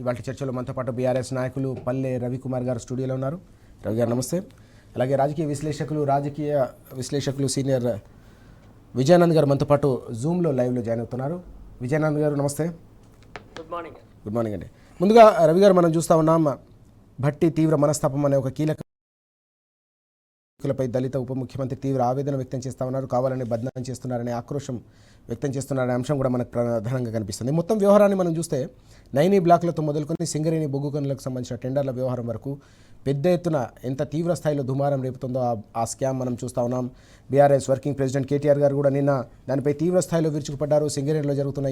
ఇవాళ చర్చలో మనతో పాటు బీఆర్ఎస్ నాయకులు పల్లె రవికుమార్ గారు స్టూడియోలో ఉన్నారు. రవి గారు నమస్తే. అలాగే రాజకీయ విశ్లేషకులు సీనియర్ విజయానంద్ గారు మనతో పాటు జూమ్లో లైవ్లో జాయిన్ అవుతున్నారు. విజయానంద్ గారు నమస్తే. గుడ్ మార్నింగ్ అండి. ముందుగా రవి గారు, మనం చూస్తూ ఉన్నాం భట్టి తీవ్ర మనస్తాపం అనే ఒక కీలక పై దళిత ఉప ముఖ్యమంత్రి తీవ్ర ఆవేదన వ్యక్తం చేస్తూ ఉన్నారు. కావాలని బదనాం చేస్తున్నారనే ఆక్రోశం వ్యక్తం చేస్తున్నారనే అంశం కూడా మనకు ప్రధానంగా కనిపిస్తుంది. మొత్తం వ్యవహారాన్ని మనం చూస్తే నైనీ బ్లాక్లతో మొదలుకొని సింగరేణి బొగ్గు గనులకు సంబంధించిన టెండర్ల వ్యవహారం వరకు పెద్ద ఎత్తున ఎంత తీవ్ర స్థాయిలో దుమారం రేపుతుందో ఆ స్కామ్ మనం చూస్తూ ఉన్నాం. బీఆర్ఎస్ వర్కింగ్ ప్రెసిడెంట్ కేటీఆర్ గారు కూడా నిన్న దానిపై తీవ్ర స్థాయిలో విరుచుకుపడ్డారు. సింగరేణిలో జరుగుతున్న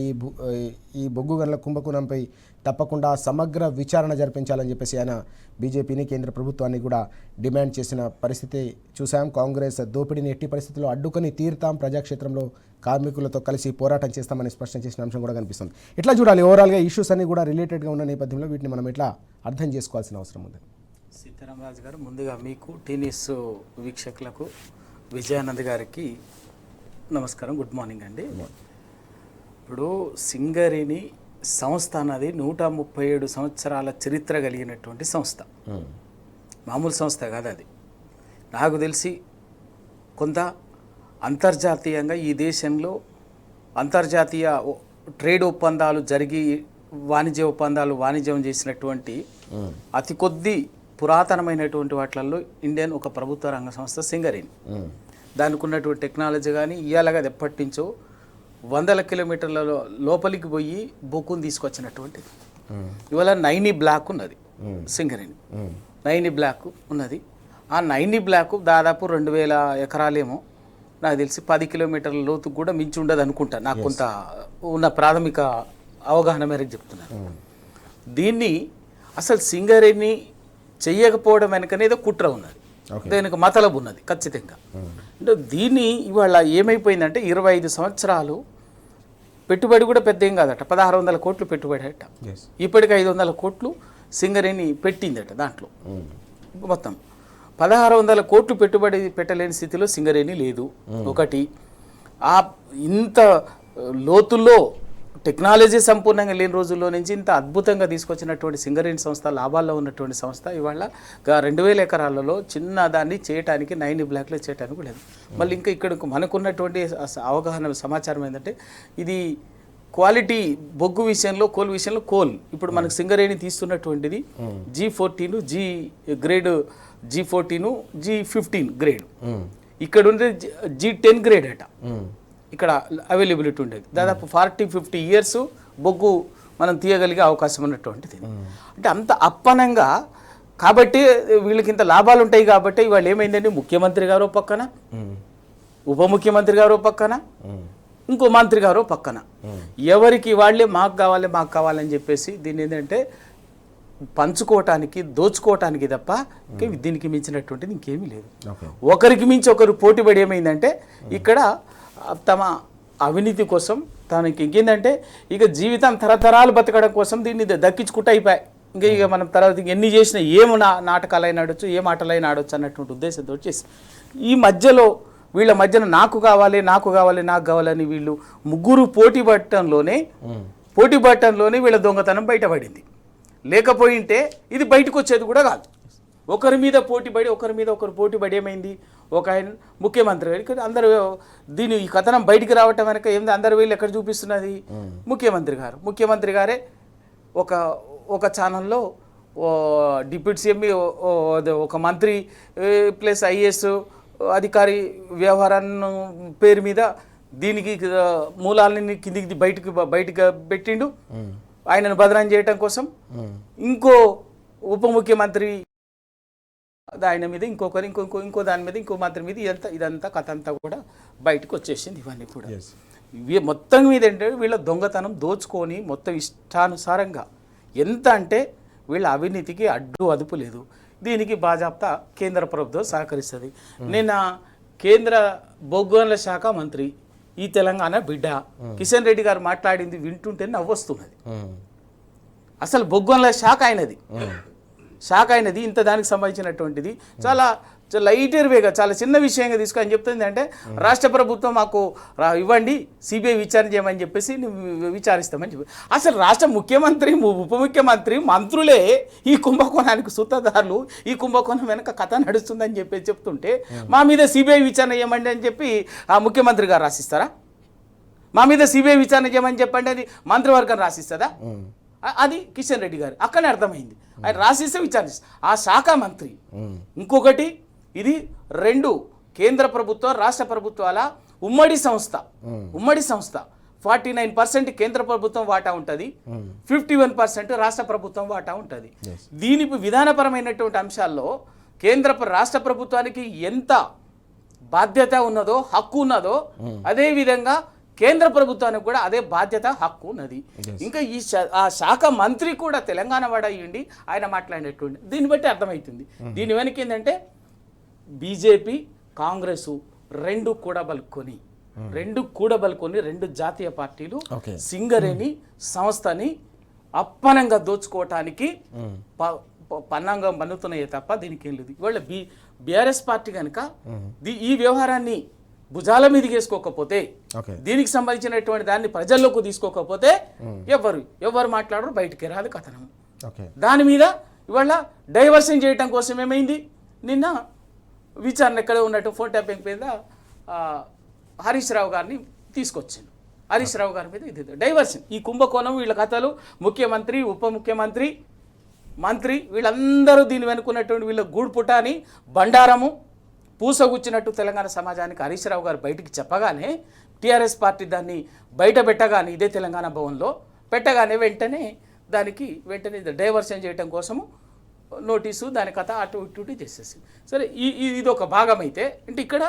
ఈ బొగ్గు గనుల కుంభకోణంపై తప్పకుండా సమగ్ర విచారణ జరిపించాలని చెప్పేసి ఆయన బీజేపీని, కేంద్ర ప్రభుత్వాన్ని కూడా డిమాండ్ చేసిన పరిస్థితి చూసాం. కాంగ్రెస్ దోపిడీని ఎట్టి పరిస్థితుల్లో అడ్డుకొని తీరుతాం, ప్రజాక్షేత్రంలో కార్మికులతో కలిసి పోరాటం చేస్తామని స్పష్టం చేసిన అంశం కూడా కనిపిస్తుంది. ఎట్లా చూడాలి ఓవరాల్గా ఇష్యూస్ అన్ని కూడా రిలేటెడ్గా ఉన్న నేపథ్యంలో వీటిని మనం ఎట్లా అర్థం చేసుకోవాల్సిన అవసరం ఉంది? సీతారామరాజు గారు, ముందుగా మీకు టీనిస్ వీక్షకులకు, విజయానంద్ గారికి నమస్కారం, గుడ్ మార్నింగ్ అండి. ఇప్పుడు సింగరేణి సంస్థ అన్నది 137 సంవత్సరాల చరిత్ర కలిగినటువంటి సంస్థ, మామూలు సంస్థ కాదు అది. నాకు తెలిసి కొంత అంతర్జాతీయంగా ఈ దేశంలో అంతర్జాతీయ ట్రేడ్ ఒప్పందాలు జరిగి వాణిజ్యం చేసినటువంటి అతి కొద్ది పురాతనమైనటువంటి వాటిల్లో ఇండియన్ ఒక ప్రభుత్వ రంగ సంస్థ సింగరేణి. దానికి ఉన్నటువంటి టెక్నాలజీ కానీ ఇయ్యాలగా ఎప్పటి నుంచో 100 కిలోమీటర్ల లోపలికి పోయి బొగ్గును తీసుకొచ్చినటువంటిది. ఇవాళ నైనీ బ్లాక్ ఉన్నది సింగరేణి, నైనీ బ్లాక్ ఉన్నది. ఆ నైనీ బ్లాక్ దాదాపు 2000 ఎకరాలేమో, నాకు తెలిసి 10 కిలోమీటర్ల లోతుకు కూడా మించి ఉండదు అనుకుంటా, నాకు కొంత ఉన్న ప్రాథమిక అవగాహన మేరకు చెప్తున్నాను. దీన్ని అసలు సింగరేణి చెయ్యకపోవడం వెనకనే ఏదో కుట్ర ఉన్నది, దీనికి మతలబు ఉన్నది ఖచ్చితంగా. అంటే దీన్ని ఇవాళ ఏమైపోయిందంటే 25 సంవత్సరాలు పెట్టుబడి కూడా పెద్ద ఏం కాదట, 1600 కోట్లు పెట్టుబడి అట. ఇప్పటికి 500 కోట్లు సింగరేణి పెట్టిందట. దాంట్లో మొత్తం 1600 కోట్లు పెట్టుబడి పెట్టలేని స్థితిలో సింగరేణి లేదు. ఒకటి, ఆ ఇంత లోతుల్లో టెక్నాలజీ సంపూర్ణంగా లేని రోజుల్లో నుంచి ఇంత అద్భుతంగా తీసుకొచ్చినటువంటి సింగరేణి సంస్థ, లాభాల్లో ఉన్నటువంటి సంస్థ ఇవాళ 2000 ఎకరాలలో చిన్న దాన్ని చేయడానికి, నైనీ బ్లాక్లో చేయడానికి లేదు. మళ్ళీ ఇంకా ఇక్కడ మనకున్నటువంటి అవగాహన సమాచారం ఏంటంటే, ఇది క్వాలిటీ బొగ్గు విషయంలో, కోల్ విషయంలో ఇప్పుడు మనకు సింగరేణి తీస్తున్నటువంటిది G14, G grade, G14, G15 grade. ఇక్కడ ఉండేది G10 గ్రేడ్ అట. ఇక్కడ అవైలబిలిటీ ఉండేది. దాదాపు 40-50 ఇయర్స్ బొగ్గు మనం తీయగలిగే అవకాశం ఉన్నటువంటిది. అంటే అంత అప్పనంగా, కాబట్టి వీళ్ళకి ఇంత లాభాలు ఉంటాయి కాబట్టి ఇవాళ ఏమైందండి, ముఖ్యమంత్రి గారో పక్కన, ఉప ముఖ్యమంత్రి గారో పక్కన, ఇంకో మంత్రి గారో పక్కన, ఎవరికి వాళ్ళే మాకు కావాలని చెప్పేసి దీన్ని ఏంటంటే పంచుకోవటానికి, దోచుకోవటానికి తప్ప దీనికి మించినటువంటిది ఇంకేమీ లేదు. ఒకరికి మించి ఒకరు పోటీపడి ఏమైందంటే ఇక్కడ తమ అవినీతి కోసం, తనకి ఇంకేందంటే ఇక జీవితం తరతరాలు బతకడం కోసం దీన్ని దక్కించుకుంటూ అయిపోయాయి. ఇక మనం తర్వాత ఎన్ని చేసినా ఏం నాటకాలైనా ఆడొచ్చు, ఏ మాటలైనా ఆడొచ్చు అన్నటువంటి ఉద్దేశంతో చేసి ఈ మధ్యలో వీళ్ళ మధ్యన నాకు కావాలని వీళ్ళు ముగ్గురు పోటీ పడటంలోనే వీళ్ళ దొంగతనం బయటపడింది. లేకపోయింటే ఇది బయటకు వచ్చేది కూడా కాదు. ఒకరి మీద ఒకరు పోటీపడి ఏమైంది, ఒక ఆయన ముఖ్యమంత్రి గారికి అందరూ దీని ఈ కథనం బయటికి రావటం వెనక ఏంది, అందరు వీళ్ళు ఎక్కడ చూపిస్తున్నది, ముఖ్యమంత్రి గారే ఒక ఛానల్లో డిప్యూటీ సీఎం, ఒక మంత్రి ప్లస్ ఐఏఎస్ అధికారి వ్యవహారాన్ని పేరు మీద దీనికి మూలాలని కిందికి బయటికి పెట్టిండు ఆయనను బదనాం చేయటం కోసం. ఇంకో ఉప ముఖ్యమంత్రి ఆయన మీద ఇంకో దాని మీద ఇంకో మంత్రి మీద ఇదంతా కథ అంతా కూడా బయటకు వచ్చేసింది. ఇవన్నీ కూడా మొత్తం మీద ఏంటంటే వీళ్ళ దొంగతనం దోచుకొని మొత్తం ఇష్టానుసారంగా, ఎంత అంటే వీళ్ళ అవినీతికి అదుపు లేదు. దీనికి బాజాప్తా కేంద్ర ప్రభుత్వం సహకరిస్తుంది. నిన్న కేంద్ర బొగ్గు గనుల శాఖ మంత్రి, ఈ తెలంగాణ బిడ్డ కిషన్ రెడ్డి గారు మాట్లాడింది వింటుంటే నవ్వొస్తున్నది. అసలు బొగ్గు గనుల శాఖ అయినది ఇంత దానికి సంబంధించినటువంటిది చాలా లైటర్వేగా చాలా చిన్న విషయంగా తీసుకొని చెప్తుంది అంటే రాష్ట్ర ప్రభుత్వం మాకు ఇవ్వండి సిబిఐ విచారణ చేయమని చెప్పేసి విచారిస్తామని చెప్పి అసలు రాష్ట్ర ముఖ్యమంత్రి ఉప ముఖ్యమంత్రి మంత్రులే ఈ కుంభకోణానికి సూత్రధారులు, ఈ కుంభకోణం వెనక కథ నడుస్తుందని చెప్పి చెప్తుంటే మా మీద సిబిఐ విచారణ చేయమండి అని చెప్పి ఆ ముఖ్యమంత్రి గారు రాసిస్తారా? మా మీద సిబిఐ విచారణ చేయమని చెప్పండి అది మంత్రివర్గం రాసిస్తుందా? అది కిషన్ రెడ్డి గారు అక్కడనే అర్థమైంది. ఆయన రాసిస్తే విచారిస్తారు ఆ శాఖ మంత్రి. ఇంకొకటి ఇది 2 కేంద్ర ప్రభుత్వం రాష్ట్ర ప్రభుత్వాల ఉమ్మడి సంస్థ 49% కేంద్ర ప్రభుత్వం వాటా ఉంటుంది, 51% రాష్ట్ర ప్రభుత్వం వాటా ఉంటుంది. దీని విధానపరమైనటువంటి అంశాల్లో రాష్ట్ర ప్రభుత్వానికి ఎంత బాధ్యత ఉన్నదో హక్కు ఉన్నదో అదే విధంగా కేంద్ర ప్రభుత్వానికి కూడా అదే బాధ్యత హక్కు ఉన్నది. ఇంకా ఆ శాఖ మంత్రి కూడా తెలంగాణ వాడ అయ్యిండి ఆయన మాట్లాడినటువంటి దీన్ని బట్టి అర్థమవుతుంది. దీని వెనక ఏంటంటే బీజేపీ కాంగ్రెస్ రెండు కూడబలుకొని 2 జాతీయ పార్టీలు సింగరేణి సంస్థని అప్పనంగా దోచుకోవటానికి పన్నాంగం పన్నుతున్నాయే తప్ప దీనికి ఏం లేదు. ఇవాళ బీఆర్ఎస్ పార్టీ కనుక ఈ వ్యవహారాన్ని భుజాల మీదకి వేసుకోకపోతే, దీనికి సంబంధించినటువంటి దాన్ని ప్రజల్లోకి తీసుకోకపోతే ఎవరు మాట్లాడరు, బయటికి రాదు కథనం. దాని మీద ఇవాళ డైవర్షన్ చేయటం కోసం ఏమైంది, నిన్న విచారణ ఎక్కడే ఉన్నట్టు ఫోన్ ట్యాపింగ్ మీద హరీష్ రావు గారిని తీసుకొచ్చింది. హరీష్ రావు గారి మీద ఇది డైవర్షన్, ఈ కుంభకోణం, వీళ్ళ కథలు, ముఖ్యమంత్రి ఉప ముఖ్యమంత్రి మంత్రి వీళ్ళందరూ దీన్ని వెనుకున్నటువంటి వీళ్ళ గూడుపుటాని బండారము పూసగుచ్చినట్టు తెలంగాణ సమాజానికి హరీష్ రావు గారు బయటికి చెప్పగానే టీఆర్ఎస్ పార్టీ దాన్ని బయట పెట్టగానే ఇదే తెలంగాణ భవన్లో పెట్టగానే వెంటనే డైవర్షన్ చేయడం కోసము నోటీసు దాని కథ అటు ఇటు చేసేసింది. సరే ఇది ఒక భాగం అయితే అంటే ఇక్కడ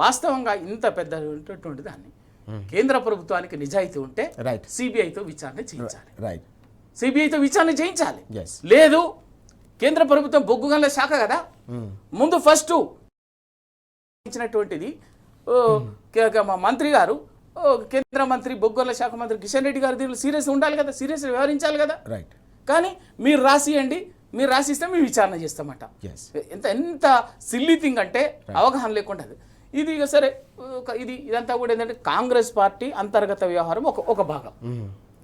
వాస్తవంగా ఇంత పెద్దటువంటి దాన్ని కేంద్ర ప్రభుత్వానికి నిజాయితీ ఉంటే సిబిఐతో విచారణ చేయించాలి, సిబిఐతో విచారణ చేయించాలి. లేదు కేంద్ర ప్రభుత్వం బొగ్గు గనుల శాఖ కదా, ముందు ఫస్ట్ ఇచ్చినటువంటిది మా మంత్రి గారు కేంద్ర మంత్రి బొగ్గుల శాఖ మంత్రి కిషన్ రెడ్డి గారు దీనిలో సీరియస్ ఉండాలి కదా, సీరియస్ వ్యవహరించాలి కదా. కానీ మీరు రాసియండి, మీరు రాసిస్తే మేము విచారణ చేస్తామట. ఎంత సిల్లీ థింగ్ అంటే అవగాహన లేకుండా ఇది. సరే ఇదంతా కూడా ఏంటంటే కాంగ్రెస్ పార్టీ అంతర్గత వ్యవహారం ఒక భాగం,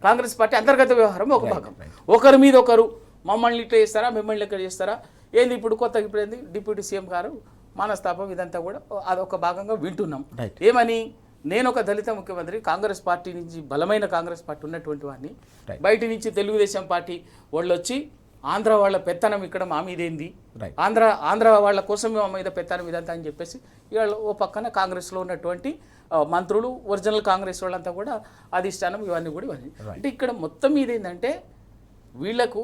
కాంగ్రెస్ పార్టీ అంతర్గత వ్యవహారం ఒక భాగం. ఒకరి మీద ఒకరు మమ్మల్ని ఇట్లా చేస్తారా మిమ్మల్ని ఇక్కడ చేస్తారా ఏంది, ఇప్పుడు కొత్తగా ఇప్పుడు ఏంది డిప్యూటీ సీఎం గారు మనస్తాపం ఇదంతా కూడా అదొక భాగంగా వింటున్నాం. ఏమని, నేను ఒక దళిత ముఖ్యమంత్రి, కాంగ్రెస్ పార్టీ నుంచి బలమైన కాంగ్రెస్ పార్టీ ఉన్నటువంటి వాడిని, బయట నుంచి తెలుగుదేశం పార్టీ వాళ్ళు వచ్చి ఆంధ్ర వాళ్ళ పెత్తనం ఇక్కడ మా మీద ఏంది, ఆంధ్ర వాళ్ళ కోసం మా మీద పెత్తనం ఇదంతా అని చెప్పేసి ఇవాళ ఓ పక్కన కాంగ్రెస్లో ఉన్నటువంటి మంత్రులు ఒరిజినల్ కాంగ్రెస్ వాళ్ళంతా కూడా అధిష్టానం ఇవన్నీ అంటే ఇక్కడ మొత్తం మీద ఏంటంటే వీళ్లకు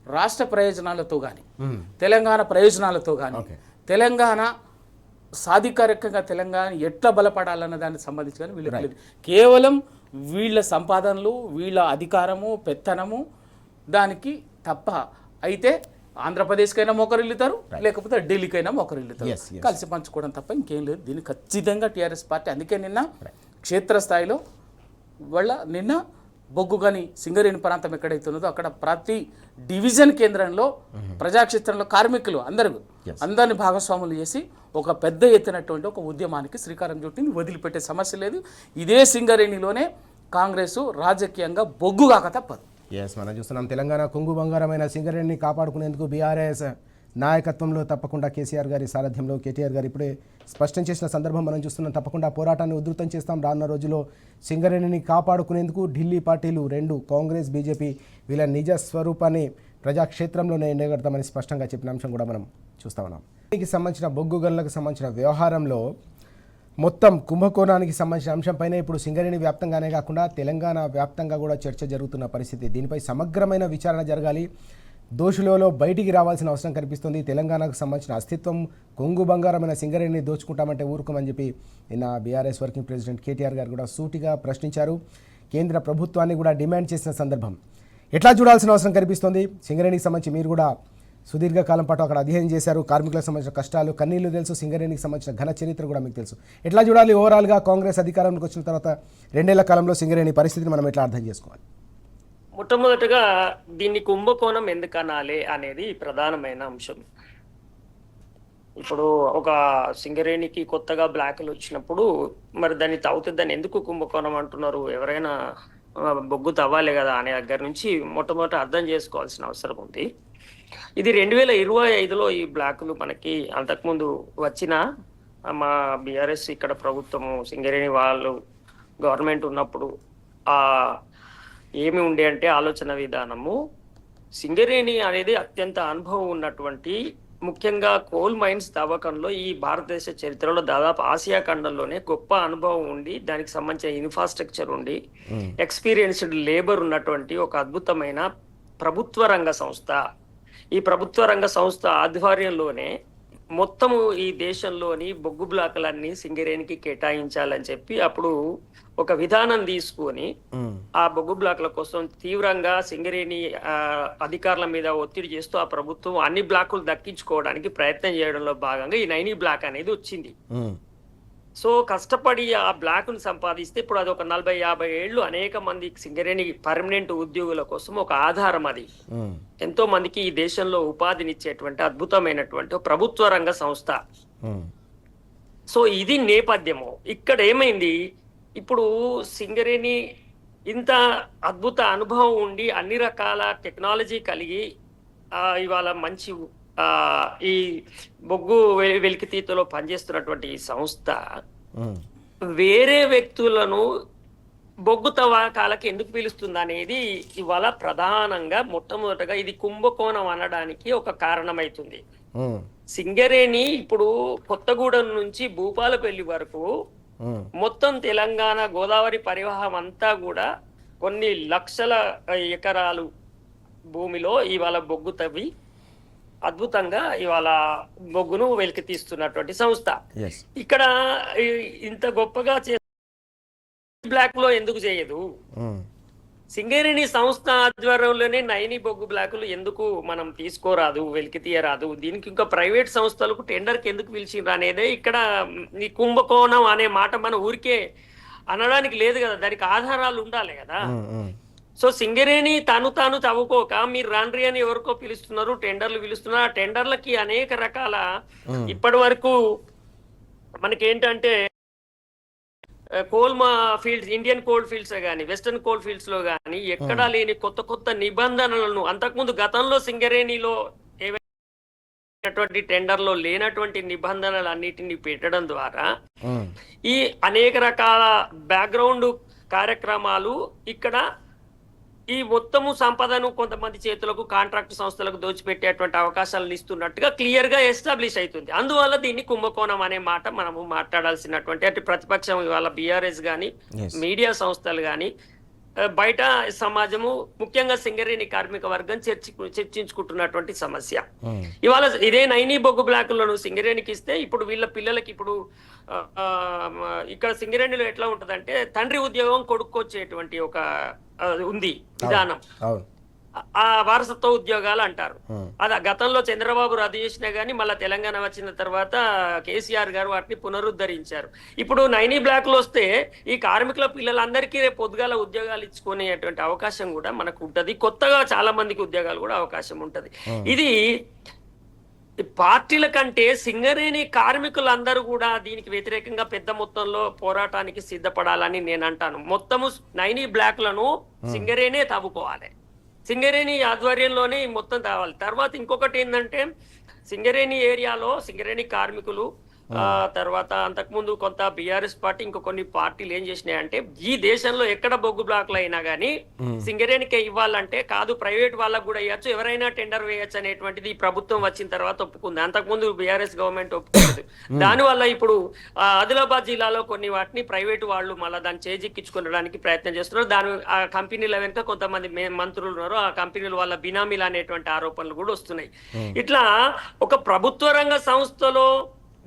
రాష్ట్ర ప్రయోజనాలతో కానీ తెలంగాణ ప్రయోజనాలతో కానీ తెలంగాణ సాధికారికంగా తెలంగాణ ఎట్లా బలపడాలన్న దానికి సంబంధించి కానీ వీళ్ళకి కేవలం వీళ్ళ సంపాదనలు వీళ్ళ అధికారము పెత్తనము దానికి తప్ప. అయితే ఆంధ్రప్రదేశ్కైనా మోకరిల్లుతారు, లేకపోతే ఢిల్లీకైనా మోకరిల్లుతారు, కలిసి పంచుకోవడం తప్ప ఇంకేం లేదు. దీన్ని ఖచ్చితంగా టీఆర్ఎస్ పార్టీ అందుకే నిన్న క్షేత్రస్థాయిలో నిన్న బొగ్గుగని సింగరేణి ప్రాంతం ఎక్కడైతే ఉన్నదో అక్కడ ప్రతి డివిజన్ కేంద్రంలో ప్రజాక్షేత్రంలో కార్మికులు అందరిని భాగస్వాములు చేసి ఒక పెద్ద ఎత్తునటువంటి ఒక ఉద్యమానికి శ్రీకారం చుట్టింది. వదిలిపెట్టే సమస్య లేదు. ఇదే సింగరేణిలోనే కాంగ్రెస్ రాజకీయంగా బొగ్గుగాక తప్పదు. మనం చూస్తున్నాం తెలంగాణ కొంగు బంగారమైన సింగరేణిని కాపాడుకునేందుకు బీఆర్ఎస్ నాయకత్వంలో తప్పకుండా కేసీఆర్ గారి సారథ్యంలో కేటీఆర్ గారు ఇప్పుడే స్పష్టం చేసిన సందర్భం మనం చూస్తున్నాం. తప్పకుండా పోరాటాన్ని ఉధృతం చేస్తాం. రానున్న రోజుల్లో సింగరేణిని కాపాడుకునేందుకు ఢిల్లీ పార్టీలు 2 కాంగ్రెస్ బీజేపీ వీళ్ళ నిజ స్వరూపాన్ని ప్రజాక్షేత్రంలోనే ఎండగడతామని స్పష్టంగా చెప్పిన అంశం కూడా మనం చూస్తా ఉన్నాం. దీనికి సంబంధించిన బొగ్గు గనులకు సంబంధించిన వ్యవహారంలో మొత్తం కుంభకోణానికి సంబంధించిన అంశంపైన ఇప్పుడు సింగరేణి వ్యాప్తంగానే కాకుండా తెలంగాణ వ్యాప్తంగా కూడా చర్చ జరుగుతున్న పరిస్థితి. దీనిపై సమగ్రమైన విచారణ జరగాలి, దోషులలో బయటికి రావాల్సిన అవసరం కనిపిస్తుంది. తెలంగాణకు సంబంధించిన అస్తిత్వం కొంగు బంగారమైన సింగరేణిని దోచుకుంటామంటే ఊరుకోమని చెప్పి నిన్న బీఆర్ఎస్ వర్కింగ్ ప్రెసిడెంట్ కేటీఆర్ గారు కూడా సూటిగా ప్రశ్నించారు. కేంద్ర ప్రభుత్వాన్ని కూడా డిమాండ్ చేసిన సందర్భం ఎట్లా చూడాల్సిన అవసరం కనిపిస్తుంది. సింగరేణికి సంబంధించి మీరు కూడా సుదీర్ఘకాలం పాటు అక్కడ అధ్యయనం చేశారు. కార్మికులకు సంబంధించిన కష్టాలు కన్నీళ్లు తెలుసు, సింగరేణికి సంబంధించిన ఘన చరిత్ర కూడా మీకు తెలుసు. ఎట్లా చూడాలి ఓవరాల్గా కాంగ్రెస్ అధికారంలోకి వచ్చిన తర్వాత 2 ఏళ్ల కాలంలో సింగరేణి పరిస్థితిని మనం ఎట్లా అర్థం చేసుకోవాలి? మొట్టమొదటిగా దీన్ని కుంభకోణం ఎందుకు అనాలి అనేది ప్రధానమైన అంశం. ఇప్పుడు ఒక సింగరేణికి కొత్తగా బ్లాక్లు వచ్చినప్పుడు మరి దాన్ని తవ్వుతే దాన్ని ఎందుకు కుంభకోణం అంటున్నారు? ఎవరైనా బొగ్గు తవ్వాలి కదా అనే దగ్గర నుంచి మొట్టమొదటి అర్థం చేసుకోవాల్సిన అవసరం ఉంది. ఇది 2025లో ఈ బ్లాకులు మనకి అంతకుముందు వచ్చిన మా బీఆర్ఎస్ ఇక్కడ ప్రభుత్వము సింగరేణి వాళ్ళు గవర్నమెంట్ ఉన్నప్పుడు ఆ ఏమి ఉండే అంటే ఆలోచన విధానము, సింగరేణి అనేది అత్యంత అనుభవం ఉన్నటువంటి, ముఖ్యంగా కోల్ మైన్స్ తవ్వకంలో ఈ భారతదేశ చరిత్రలో దాదాపు ఆసియా ఖండంలోనే గొప్ప అనుభవం ఉండి, దానికి సంబంధించిన ఇన్ఫ్రాస్ట్రక్చర్ ఉండి, ఎక్స్పీరియన్స్డ్ లేబర్ ఉన్నటువంటి ఒక అద్భుతమైన ప్రభుత్వ రంగ సంస్థ. ఈ ప్రభుత్వ రంగ సంస్థ ఆధ్వర్యంలోనే మొత్తము ఈ దేశంలోని బొగ్గు బ్లాకులన్నీ సింగరేణికి కేటాయించాలని చెప్పి అప్పుడు ఒక విధానం తీసుకొని ఆ బొగ్గు బ్లాకుల కోసం తీవ్రంగా సింగరేణి అధికారుల మీద ఒత్తిడి చేస్తూ ఆ ప్రభుత్వం అన్ని బ్లాకులు దక్కించుకోవడానికి ప్రయత్నం చేయడంలో భాగంగా ఈ 9 బ్లాక్ అనేది వచ్చింది. సో కష్టపడి ఆ బ్లాక్ను సంపాదిస్తే ఇప్పుడు అది ఒక 40-50 ఏళ్ళు అనేక మంది సింగరేణి పర్మనెంట్ ఉద్యోగుల కోసం ఒక ఆధారం. అది ఎంతో మందికి ఈ దేశంలో ఉపాధినిచ్చేటువంటి అద్భుతమైనటువంటి ప్రభుత్వ రంగ సంస్థ. సో ఇది నేపథ్యము. ఇక్కడ ఏమైంది, ఇప్పుడు సింగరేణి ఇంత అద్భుత అనుభవం ఉండి అన్ని రకాల టెక్నాలజీ కలిగి ఇవాళ మంచి ఈ బొగ్గు వెలికితీతలో పనిచేస్తున్నటువంటి ఈ సంస్థ వేరే వ్యక్తులను బొగ్గు తవ్వకాలకి ఎందుకు పిలుస్తుంది అనేది ఇవాళ ప్రధానంగా మొట్టమొదటగా ఇది కుంభకోణం అనడానికి ఒక కారణమైతుంది. సింగరేణి ఇప్పుడు కొత్తగూడెం నుంచి భూపాలపల్లి వరకు మొత్తం తెలంగాణ గోదావరి పరివాహం అంతా కూడా కొన్ని లక్షల ఎకరాలు భూమిలో ఇవాళ బొగ్గు తవ్వి అద్భుతంగా ఇవాళ బొగ్గును వెలికి తీస్తున్నటువంటి సంస్థ. ఇక్కడ ఇంత గొప్పగా బ్లాక్ లో ఎందుకు చేయదు? సింగరేణి సంస్థ ఆధ్వర్యంలోనే 9 బొగ్గు బ్లాకులు ఎందుకు మనం తీసుకోరాదు, వెలికి తీయరాదు? దీనికి ఇంకా ప్రైవేట్ సంస్థలకు టెండర్కి ఎందుకు పిలిచిండ్రు అనేదే ఇక్కడ ఈ కుంభకోణం అనే మాట మన ఊరికే అనడానికి లేదు కదా, దానికి ఆధారాలు ఉండాలి కదా. సో సింగరేణి తాను తవ్వుకోక మీరు రాండ్రి అని ఎవరికో పిలుస్తున్నారు, టెండర్లు పిలుస్తున్నారు. ఆ టెండర్లకి అనేక రకాల ఇప్పటి వరకు మనకేంటంటే coal fields, Indian coal fields కానీ వెస్టర్న్ కోల్ ఫీల్డ్స్ లో కానీ ఎక్కడా లేని కొత్త నిబంధనలను అంతకుముందు గతంలో సింగరేణిలో ఏవైనటువంటి టెండర్లో లేనటువంటి నిబంధనలు అన్నిటిని పెట్టడం ద్వారా ఈ అనేక రకాల బ్యాక్గ్రౌండ్ కార్యక్రమాలు ఇక్కడ ఈ మొత్తము సంపదను కొంతమంది చేతులకు కాంట్రాక్ట్ సంస్థలకు దోచిపెట్టేటువంటి అవకాశాలను ఇస్తున్నట్టుగా క్లియర్ గా ఎస్టాబ్లిష్ అవుతుంది. అందువల్ల దీన్ని కుంభకోణం అనే మాట మనము మాట్లాడాల్సినటువంటి అటు ప్రతిపక్షం ఇవాళ బీఆర్ఎస్ కానీ మీడియా సంస్థలు కానీ బయట సమాజము ముఖ్యంగా సింగరేణి కార్మిక వర్గం చర్చించుకుంటున్నటువంటి సమస్య. ఇవాళ ఇదే 9 బొగ్గు బ్లాకులను సింగరేణికి ఇస్తే ఇప్పుడు వీళ్ళ పిల్లలకి ఇప్పుడు ఇక్కడ సింగరేణిలో ఎట్లా ఉంటదంటే తండ్రి ఉద్యోగం కొడుకొచ్చేటువంటి ఒక ఉంది విధానం, ఆ వారసత్వ ఉద్యోగాలు అంటారు. అది గతంలో చంద్రబాబు రద్దు చేసినా గానీ మళ్ళీ తెలంగాణ వచ్చిన తర్వాత కేసీఆర్ గారు వాటిని పునరుద్ధరించారు. ఇప్పుడు 9 బ్లాక్లు వస్తే ఈ కార్మికుల పిల్లలందరికీ రేపు పొద్దుగాల ఉద్యోగాలు ఇచ్చుకునేటువంటి అవకాశం కూడా మనకు ఉంటది. కొత్తగా చాలా మందికి ఉద్యోగాలు కూడా అవకాశం ఉంటది. ఇది పార్టీల కంటే సింగరేణి కార్మికులందరూ కూడా దీనికి వ్యతిరేకంగా పెద్ద మొత్తంలో పోరాటానికి సిద్ధపడాలని నేను అంటాను. మొత్తము 9 బ్లాక్లను సింగరేణే తవ్వుకోవాలి, సింగరేణి ఆధ్వర్యంలోనే మొత్తం తేవాలి. తర్వాత ఇంకొకటి ఏంటంటే సింగరేణి ఏరియాలో సింగరేణి కార్మికులు తర్వాత అంతకుముందు కొంత బీఆర్ఎస్ పార్టీ ఇంకో కొన్ని పార్టీలు ఏం చేసినాయంటే ఈ దేశంలో ఎక్కడ బొగ్గు బ్లాక్లు అయినా కానీ సింగరేణికే ఇవ్వాలంటే కాదు, ప్రైవేట్ వాళ్ళకు కూడా ఇవ్వచ్చు, ఎవరైనా టెండర్ వేయచ్చు అనేటువంటిది ఈ ప్రభుత్వం వచ్చిన తర్వాత ఒప్పుకుంది. అంతకుముందు బీఆర్ఎస్ గవర్నమెంట్ ఒప్పుకోలేదు. దానివల్ల ఇప్పుడు ఆదిలాబాద్ జిల్లాలో కొన్ని వాటిని ప్రైవేట్ వాళ్ళు మళ్ళీ దాన్ని చేజిక్కించుకోవడానికి ప్రయత్నం చేస్తున్నారు. దాని ఆ కంపెనీల వెనుక కొంతమంది మంత్రులు ఉన్నారు, ఆ కంపెనీల వాళ్ళ బినామీలు అనేటువంటి ఆరోపణలు కూడా వస్తున్నాయి. ఇట్లా ఒక ప్రభుత్వ రంగ సంస్థలో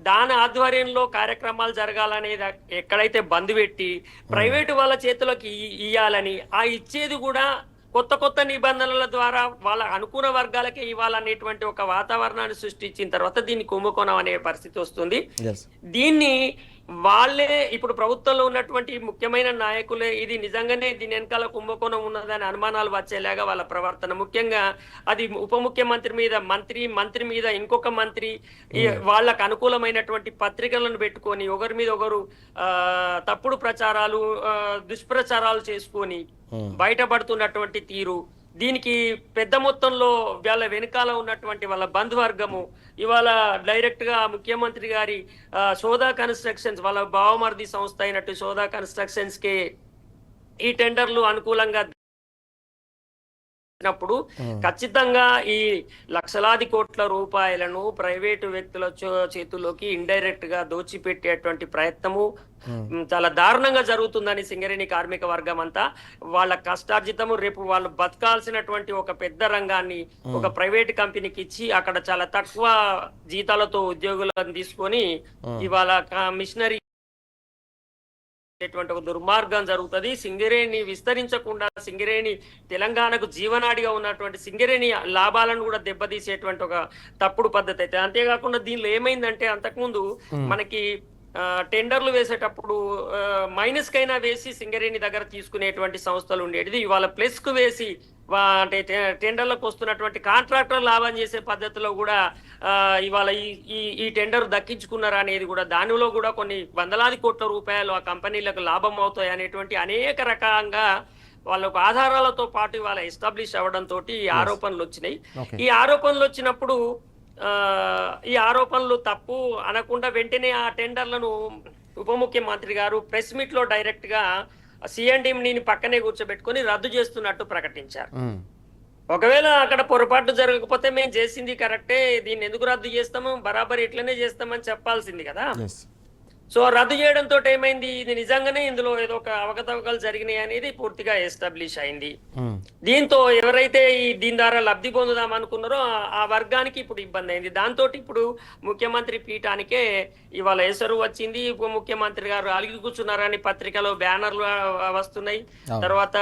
దాని ఆధ్వర్యంలో కార్యక్రమాలు జరగాలనేది ఎక్కడైతే బంద్ పెట్టి ప్రైవేటు వాళ్ళ చేతులకు ఇయ్యాలని, ఆ ఇచ్చేది కూడా కొత్త నిబంధనల ద్వారా వాళ్ళ అనుకూల వర్గాలకే ఇవ్వాలనేటువంటి ఒక వాతావరణాన్ని సృష్టించిన తర్వాత దీన్ని కుంభకోణం అనే పరిస్థితి వస్తుంది. దీన్ని వాళ్ళే ఇప్పుడు ప్రభుత్వంలో ఉన్నటువంటి ముఖ్యమైన నాయకులే ఇది నిజంగానే దీని వెనకాల కుంభకోణం ఉన్నదని అనుమానాలు వచ్చేలాగా వాళ్ళ ప్రవర్తన, ముఖ్యంగా అది ఉప ముఖ్యమంత్రి మీద మంత్రి మీద ఇంకొక మంత్రి వాళ్ళకు అనుకూలమైనటువంటి పత్రికలను పెట్టుకొని ఒకరి మీద ఒకరు తప్పుడు ప్రచారాలు దుష్ప్రచారాలు చేసుకొని బయటపడుతున్నటువంటి తీరు, దీనికి పెద్ద మొత్తంలో వాళ్ళ వెనకాల ఉన్నటువంటి వాళ్ళ బంధువర్గము ఇవాళ డైరెక్ట్ గా ముఖ్యమంత్రి గారి సోదా కన్స్ట్రక్షన్స్ వాళ్ళ బావమర్ది సంస్థ అయినట్టు సోదా కన్స్ట్రక్షన్స్ కి ఈ టెండర్లు అనుకూలంగా ప్పుడు ఖచ్చితంగా ఈ లక్షలాది కోట్ల రూపాయలను ప్రైవేటు వ్యక్తుల చేతుల్లోకి ఇండైరెక్ట్ గా దోచిపెట్టేటువంటి ప్రయత్నము చాలా దారుణంగా జరుగుతుందని సింగరేణి కార్మిక వర్గం అంతా వాళ్ళ కష్టార్జితము రేపు వాళ్ళు బతకాల్సినటువంటి ఒక పెద్ద రంగాన్ని ఒక ప్రైవేట్ కంపెనీకి ఇచ్చి అక్కడ చాలా తక్కువ జీతాలతో ఉద్యోగులను తీసుకొని ఇవాళ మిషనరీ ఒక దుర్మార్గం జరుగుతుంది. సింగరేణి విస్తరించకుండా సింగరేణి తెలంగాణకు జీవనాడిగా ఉన్నటువంటి సింగరేణి లాభాలను కూడా దెబ్బతీసేటువంటి ఒక తప్పుడు పద్ధతి అయితే. అంతేకాకుండా దీనిలో ఏమైందంటే అంతకుముందు మనకి టెండర్లు వేసేటప్పుడు మైనస్ కైనా వేసి సింగరేణి దగ్గర తీసుకునేటువంటి సంస్థలు ఉండేది. ఇవాళ ప్లస్ కు వేసి అంటే టెండర్లకు వస్తున్నటువంటి కాంట్రాక్టర్ లాభం చేసే పద్ధతిలో కూడా ఇవాళ ఈ టెండర్ దక్కించుకున్నారా అనేది కూడా దానిలో కూడా కొన్ని వందలాది కోట్ల రూపాయలు ఆ కంపెనీలకు లాభం అవుతాయి అనేటువంటి అనేక రకంగా వాళ్ళకు ఆధారాలతో పాటు వాళ్ళ ఎస్టాబ్లిష్ అవ్వడంతో ఈ ఆరోపణలు వచ్చినాయి. ఈ ఆరోపణలు వచ్చినప్పుడు ఈ ఆరోపణలు తప్పు అనకుండా వెంటనే ఆ టెండర్లను ఉప ముఖ్యమంత్రి గారు ప్రెస్ మీట్ లో డైరెక్ట్ గా సిఎండిని పక్కనే కూర్చోబెట్టుకుని రద్దు చేస్తున్నట్టు ప్రకటించారు. ఒకవేళ అక్కడ పొరపాటు జరగకపోతే మేము చేసింది కరెక్టే, దీన్ని ఎందుకు రద్దు చేస్తాము, బరాబర్ ఇట్లనే చేస్తామని చెప్పాల్సింది కదా. సో రద్దు చేయడంతో ఏమైంది, ఇది నిజంగానే ఇందులో ఏదో ఒక అవకతవకలు జరిగినాయి అనేది పూర్తిగా ఎస్టాబ్లిష్ అయింది. దీంతో ఎవరైతే దీని ద్వారా లబ్ధి పొందుదాం అనుకున్నారో ఆ వర్గానికి ఇప్పుడు ఇబ్బంది అయింది. దాంతో ఇప్పుడు ముఖ్యమంత్రి పీఠానికే ఇవాళ ఎసరు వచ్చింది. ఉప ముఖ్యమంత్రి గారు అలిగి కూర్చున్నారని పత్రికలో బ్యానర్లు వస్తున్నాయి. తర్వాత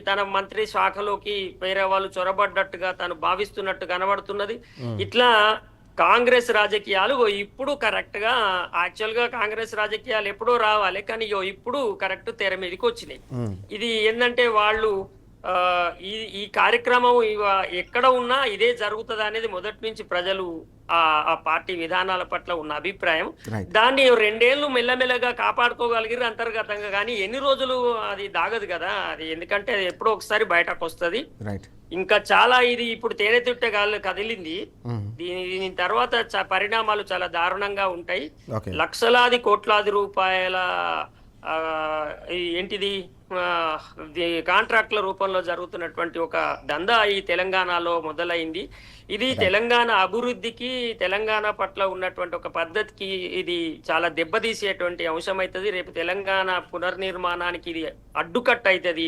తన మంత్రి శాఖలోకి వేరే వాళ్ళు చొరబడ్డట్టుగా తను భావిస్తున్నట్టు కనబడుతున్నది. ఇట్లా కాంగ్రెస్ రాజకీయాలు ఇప్పుడు కరెక్ట్ గా యాక్చువల్ గా కాంగ్రెస్ రాజకీయాలు ఎప్పుడో రావాలి, కానీ ఇప్పుడు కరెక్ట్ తెర మీదకి వచ్చినాయి. ఇది ఏంటంటే వాళ్ళు ఈ కార్యక్రమం ఎక్కడ ఉన్నా ఇదే జరుగుతుంది అనేది మొదటి నుంచి ప్రజలు ఆ పార్టీ విధానాల పట్ల ఉన్న అభిప్రాయం. దాన్ని 2 ఏళ్ళు మెల్లమెల్లగా కాపాడుకోగలిగిరు అంతర్గతంగా, కానీ ఎన్ని రోజులు అది దాగదు కదా అది, ఎందుకంటే అది ఎప్పుడో ఒకసారి బయటకు వస్తుంది. ఇంకా చాలా ఇది ఇప్పుడు తేనె తుట్టే కదిలింది. దీని తర్వాత పరిణామాలు చాలా దారుణంగా ఉంటాయి. లక్షలాది కోట్లాది రూపాయల ఏంటిది కాంట్రాక్ట్ల రూపంలో జరుగుతున్నటువంటి ఒక దందా ఈ తెలంగాణలో మొదలైంది. ఇది తెలంగాణ అభివృద్ధికి తెలంగాణ పట్ల ఉన్నటువంటి ఒక పద్ధతికి ఇది చాలా దెబ్బతీసేటువంటి అంశం అవుతుంది. రేపు తెలంగాణ పునర్నిర్మాణానికి ఇది అడ్డుకట్ట అవుతుంది.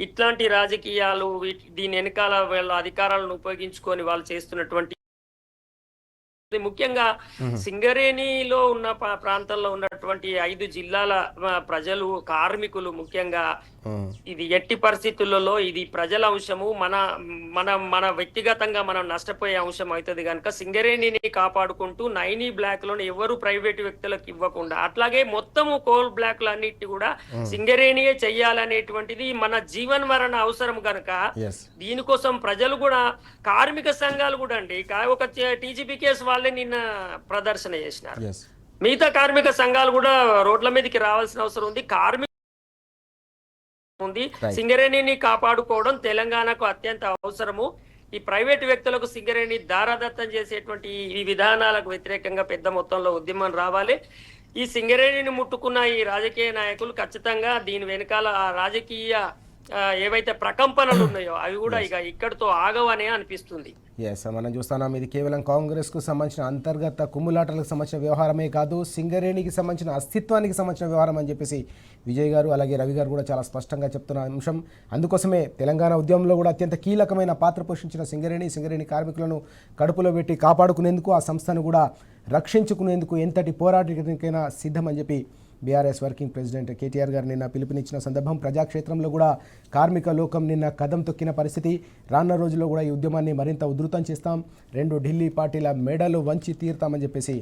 ఇట్లాంటి రాజకీయాలు దీని వెనకాల వాళ్ళ అధికారాలను ఉపయోగించుకొని వాళ్ళు చేస్తున్నటువంటి ముఖ్యంగా సింగరేణిలో ఉన్న ప్రాంతంలో ఉన్నటువంటి 5 జిల్లాల ప్రజలు కార్మికులు ముఖ్యంగా ఇది ఎట్టి పరిస్థితులలో ఇది ప్రజల అంశము, మన వ్యక్తిగతంగా మనం నష్టపోయే అంశం అవుతుంది కనుక సింగరేణిని కాపాడుకుంటూ 9E బ్లాక్ లోని ఎవరు ప్రైవేట్ వ్యక్తులకు ఇవ్వకుండా అట్లాగే మొత్తము కోల్ బ్లాక్లు అన్నిటి కూడా సింగరేణియే చెయ్యాలనేటువంటిది మన జీవన్ మరణ అవసరం కనుక దీనికోసం ప్రజలు కూడా కార్మిక సంఘాలు కూడా అండి ఒక టీజీపీ కేసు వాళ్ళే నిన్న ప్రదర్శన చేసినారు. మిగతా కార్మిక సంఘాలు కూడా రోడ్ల మీదకి రావాల్సిన అవసరం ఉంది. సింగరేణిని కాపాడుకోవడం తెలంగాణకు అత్యంత అవసరము. ఈ ప్రైవేటు వ్యక్తులకు సింగరేణి దారాదత్తం చేసేటువంటి ఈ విధానాలకు వ్యతిరేకంగా పెద్ద మొత్తంలో ఉద్యమం రావాలి. ఈ సింగరేణిని ముట్టుకున్న ఈ రాజకీయ నాయకులు ఖచ్చితంగా దీని వెనకాల ఆ రాజకీయ ఏవైతే ప్రకంపనలు ఉన్నాయో అవి కూడా ఇక ఇక్కడితో ఆగవనే అనిపిస్తుంది. మనం చూస్తున్నాం ఇది కేవలం కాంగ్రెస్కు సంబంధించిన అంతర్గత కుమ్ములాటలకు సంబంధించిన వ్యవహారమే కాదు, సింగరేణికి సంబంధించిన అస్తిత్వానికి సంబంధించిన వ్యవహారం అని చెప్పేసి విజయ్ గారు అలాగే రవి గారు కూడా చాలా స్పష్టంగా చెప్తున్న అంశం. అందుకోసమే తెలంగాణ ఉద్యమంలో కూడా అత్యంత కీలకమైన పాత్ర పోషించిన సింగరేణి కార్మికులను కడుపులో పెట్టి కాపాడుకునేందుకు ఆ సంస్థను కూడా రక్షించుకునేందుకు ఎంతటి పోరాటానికైనా సిద్ధమని చెప్పి బీఆర్ఎస్ వర్కింగ్ ప్రెసిడెంట్ కేటీఆర్ గారు నిన్న పిలుపునిచ్చిన సందర్భం. ప్రజాక్షేత్రంలో కూడా కార్మిక లోకం నిన్న కదం తొక్కిన పరిస్థితి. రానున్న రోజుల్లో కూడా ఈ ఉద్యమాన్ని మరింత ఉధృతం చేస్తాం, 2 ఢిల్లీ పార్టీల మెడలు వంచి తీరుతామని చెప్పేసి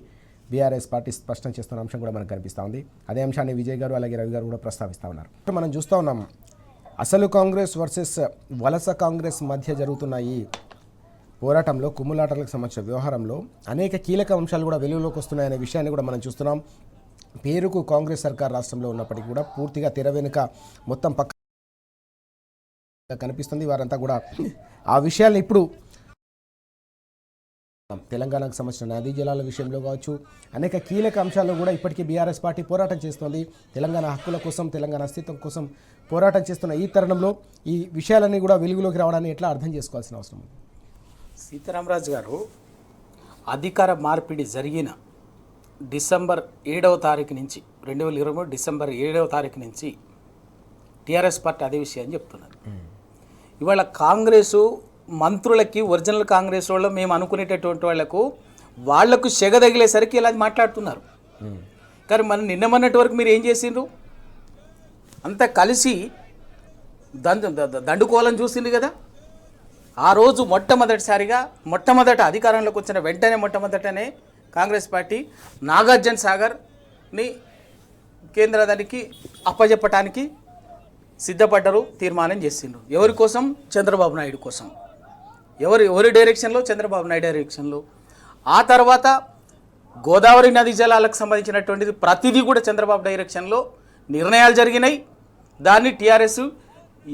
బీఆర్ఎస్ పార్టీ స్పష్టం చేస్తున్న అంశం కూడా మనకు కనిపిస్తూ ఉంది. అదే అంశాన్ని విజయ్ గారు అలాగే రవి గారు కూడా ప్రస్తావిస్తూ ఉన్నారు. మనం చూస్తూ ఉన్నాం అసలు కాంగ్రెస్ వర్సెస్ వలస కాంగ్రెస్ మధ్య జరుగుతున్న ఈ పోరాటంలో కుమ్ములాటలకు సంబంధించిన వ్యవహారంలో అనేక కీలక అంశాలు కూడా వెలుగులోకి వస్తున్నాయనే విషయాన్ని కూడా మనం చూస్తున్నాం. పేరుకు కాంగ్రెస్ సర్కార్ రాష్ట్రంలో ఉన్నప్పటికీ కూడా పూర్తిగా తెర వెనుక మొత్తం పక్క కనిపిస్తుంది. వారంతా కూడా ఆ విషయాన్ని ఇప్పుడు తెలంగాణకు సంబంధించిన నదీ జలాల విషయంలో కావచ్చు అనేక కీలక అంశాల్లో కూడా ఇప్పటికీ బీఆర్ఎస్ పార్టీ పోరాటం చేస్తోంది. తెలంగాణ హక్కుల కోసం, తెలంగాణ అస్తిత్వం కోసం పోరాటం చేస్తున్న ఈ తరుణంలో ఈ విషయాలన్నీ కూడా వెలుగులోకి రావడాన్ని ఎట్లా అర్థం చేసుకోవాల్సిన అవసరం ఉంది? సీతారామరాజు గారు, అధికార మార్పిడి జరిగిన డిసెంబర్ 7వ తారీఖు నుంచి 2023 డిసెంబర్ 7వ తారీఖు నుంచి టీఆర్ఎస్ పార్టీ అదే విషయాన్ని చెప్తున్నారు. ఇవాళ కాంగ్రెసు మంత్రులకి ఒరిజినల్ కాంగ్రెస్ వాళ్ళు మేము అనుకునేటటువంటి వాళ్లకు సెగ తగిలేసరికి ఇలా మాట్లాడుతున్నారు. కానీ మనం నిన్న మొన్నటి వరకు మీరు ఏం చేసిండ్రు? అంతా కలిసి దండుకోవాలని చూసింది కదా. ఆ రోజు మొట్టమొదట అధికారంలోకి వచ్చిన వెంటనే మొట్టమొదటనే కాంగ్రెస్ పార్టీ నాగార్జున సాగర్ని కేంద్రానికి అప్పజెప్పటానికి సిద్ధపడ్డరు, తీర్మానం చేసిండ్రు. ఎవరి కోసం? చంద్రబాబు నాయుడు కోసం. ఎవరి డైరెక్షన్లో? చంద్రబాబు నాయుడు డైరెక్షన్లో. ఆ తర్వాత గోదావరి నదీ జలాలకు సంబంధించినటువంటిది ప్రతిదీ కూడా చంద్రబాబు డైరెక్షన్లో నిర్ణయాలు జరిగినాయి. దాన్ని టీఆర్ఎస్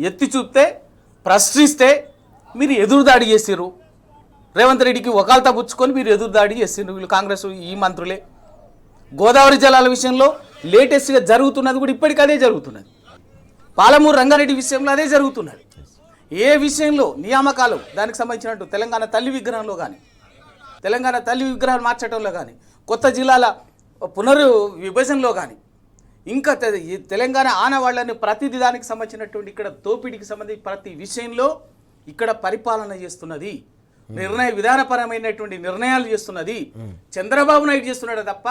ఎత్తి చూపితే, ప్రశ్నిస్తే మీరు ఎదురుదాడి చేసిర్రు. రేవంత్ రెడ్డికి వకాల్తా పుచ్చుకొని మీరు ఎదురుదాడి చేసిండ్రు వీళ్ళు కాంగ్రెస్ ఈ మంత్రులే. గోదావరి జలాల విషయంలో లేటెస్ట్గా జరుగుతున్నది కూడా ఇప్పటికీ అదే జరుగుతున్నది. పాలమూరు రంగారెడ్డి విషయంలో అదే జరుగుతున్నది. ఏ విషయంలో నియామకాలు దానికి సంబంధించినట్టు తెలంగాణ తల్లి విగ్రహంలో కానీ, తెలంగాణ తల్లి విగ్రహాలు మార్చడంలో కానీ, కొత్త జిల్లాల పునర్విభజనలో కానీ, ఇంకా తెలంగాణ ఆనవాళ్లని ప్రతిదీ దానికి సంబంధించినటువంటి ఇక్కడ దోపిడీకి సంబంధించి ప్రతి విషయంలో ఇక్కడ పరిపాలన చేస్తున్నది, విధానపరమైనటువంటి నిర్ణయాలు చేస్తున్నది చంద్రబాబు నాయుడు చేస్తున్నాడు తప్ప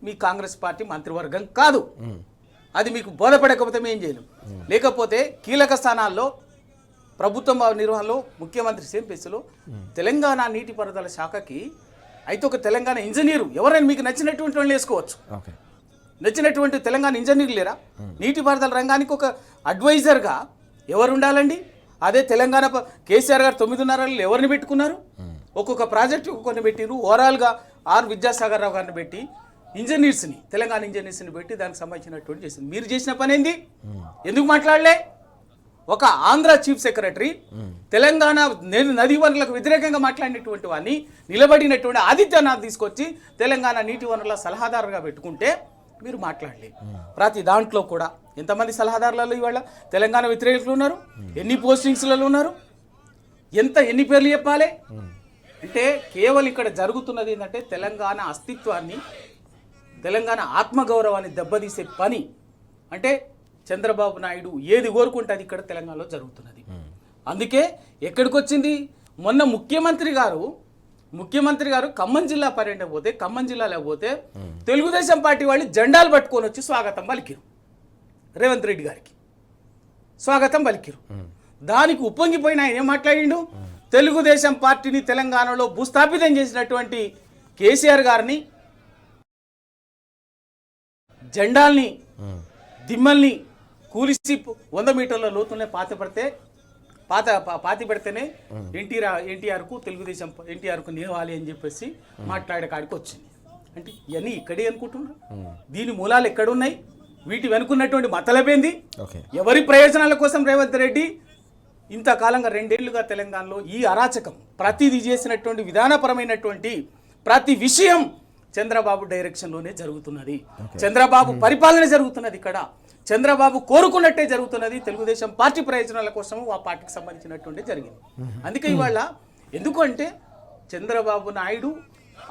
మీ కాంగ్రెస్ పార్టీ మంత్రివర్గం కాదు. అది మీకు బోధపడకపోతే మేము చేయలేం. లేకపోతే కీలక స్థానాల్లో ప్రభుత్వం నిర్వహణలో ముఖ్యమంత్రి సేంపేసులో తెలంగాణ నీటిపారుదల శాఖకి అయితే ఒక తెలంగాణ ఇంజనీరు ఎవరైనా మీకు నచ్చినటువంటి వాళ్ళు వేసుకోవచ్చు. నచ్చినటువంటి తెలంగాణ ఇంజనీర్లు లేరా? నీటిపారుదల రంగానికి ఒక అడ్వైజర్గా ఎవరు ఉండాలండి? అదే తెలంగాణ కేసీఆర్ గారు 9.5 ఎవరిని పెట్టుకున్నారు? ఒక్కొక్క ప్రాజెక్టు కొన్ని పెట్టిరు. ఓవరాల్గా విద్యాసాగర్ రావు గారిని పెట్టి ఇంజనీర్స్ని, తెలంగాణ ఇంజనీర్స్ని పెట్టి దానికి సంబంధించినటువంటి చేసింది. మీరు చేసిన పని ఏంది? ఎందుకు మాట్లాడలే? ఒక ఆంధ్ర చీఫ్ సెక్రటరీ తెలంగాణ నదీ వనరులకు వ్యతిరేకంగా మాట్లాడినటువంటి వాడిని నిలబడినటువంటి ఆదిత్యనాథ్ తీసుకొచ్చి తెలంగాణ నీటి వనరుల సలహాదారుగా పెట్టుకుంటే మీరు మాట్లాడలేదు. ప్రతి దాంట్లో కూడా ఎంతమంది సలహాదారులలో ఇవాళ తెలంగాణ వ్యతిరేకులు ఉన్నారు? ఎన్ని పోస్టింగ్స్లలో ఉన్నారు? ఎన్ని పేర్లు చెప్పాలి? అంటే కేవలం ఇక్కడ జరుగుతున్నది ఏంటంటే తెలంగాణ అస్తిత్వాన్ని, తెలంగాణ ఆత్మగౌరవాన్ని దెబ్బతీసే పని. అంటే చంద్రబాబు నాయుడు ఏది కోరుకుంటే అది ఇక్కడ తెలంగాణలో జరుగుతున్నది. అందుకే ఎక్కడికి వచ్చింది? మొన్న ముఖ్యమంత్రి గారు ఖమ్మం జిల్లా పర్యటన పోతే, ఖమ్మం జిల్లాలో పోతే తెలుగుదేశం పార్టీ వాళ్ళు జెండాలు పట్టుకొని వచ్చి స్వాగతం పలికిరు. రేవంత్ రెడ్డి గారికి స్వాగతం పలికిరు. దానికి ఉప్పొంగిపోయిన ఆయన ఏం మాట్లాడిండు? తెలుగుదేశం పార్టీని తెలంగాణలో భూస్థాపితం చేసినటువంటి కేసీఆర్ గారిని, జెండాల్ని, దిమ్మల్ని కూలిసి 100 మీటర్ల లోతునే పాతి పెడితేనే ఎన్టీఆర్కు నిలవాలి అని చెప్పేసి మాట్లాడే కాడికి వచ్చింది. అంటే ఇవన్నీ ఇక్కడే అనుకుంటున్నారు. దీని మూలాలు ఎక్కడున్నాయి? వీటి వెనుకున్నటువంటి మతలబేంది? ఎవరి ప్రయోజనాల కోసం రేవంత్ రెడ్డి ఇంతకాలంగా 2 ఏళ్లుగా తెలంగాణలో ఈ అరాచకం ప్రతిదీ చేసినటువంటి విధానపరమైనటువంటి ప్రతి విషయం చంద్రబాబు డైరెక్షన్లోనే జరుగుతున్నది. చంద్రబాబు పరిపాలన జరుగుతున్నది. ఇక్కడ చంద్రబాబు కోరుకున్నట్టే జరుగుతున్నది. తెలుగుదేశం పార్టీ ప్రయోజనాల కోసం ఆ పార్టీకి సంబంధించినటువంటి జరిగింది. అందుకే ఇవాళ ఎందుకంటే చంద్రబాబు నాయుడు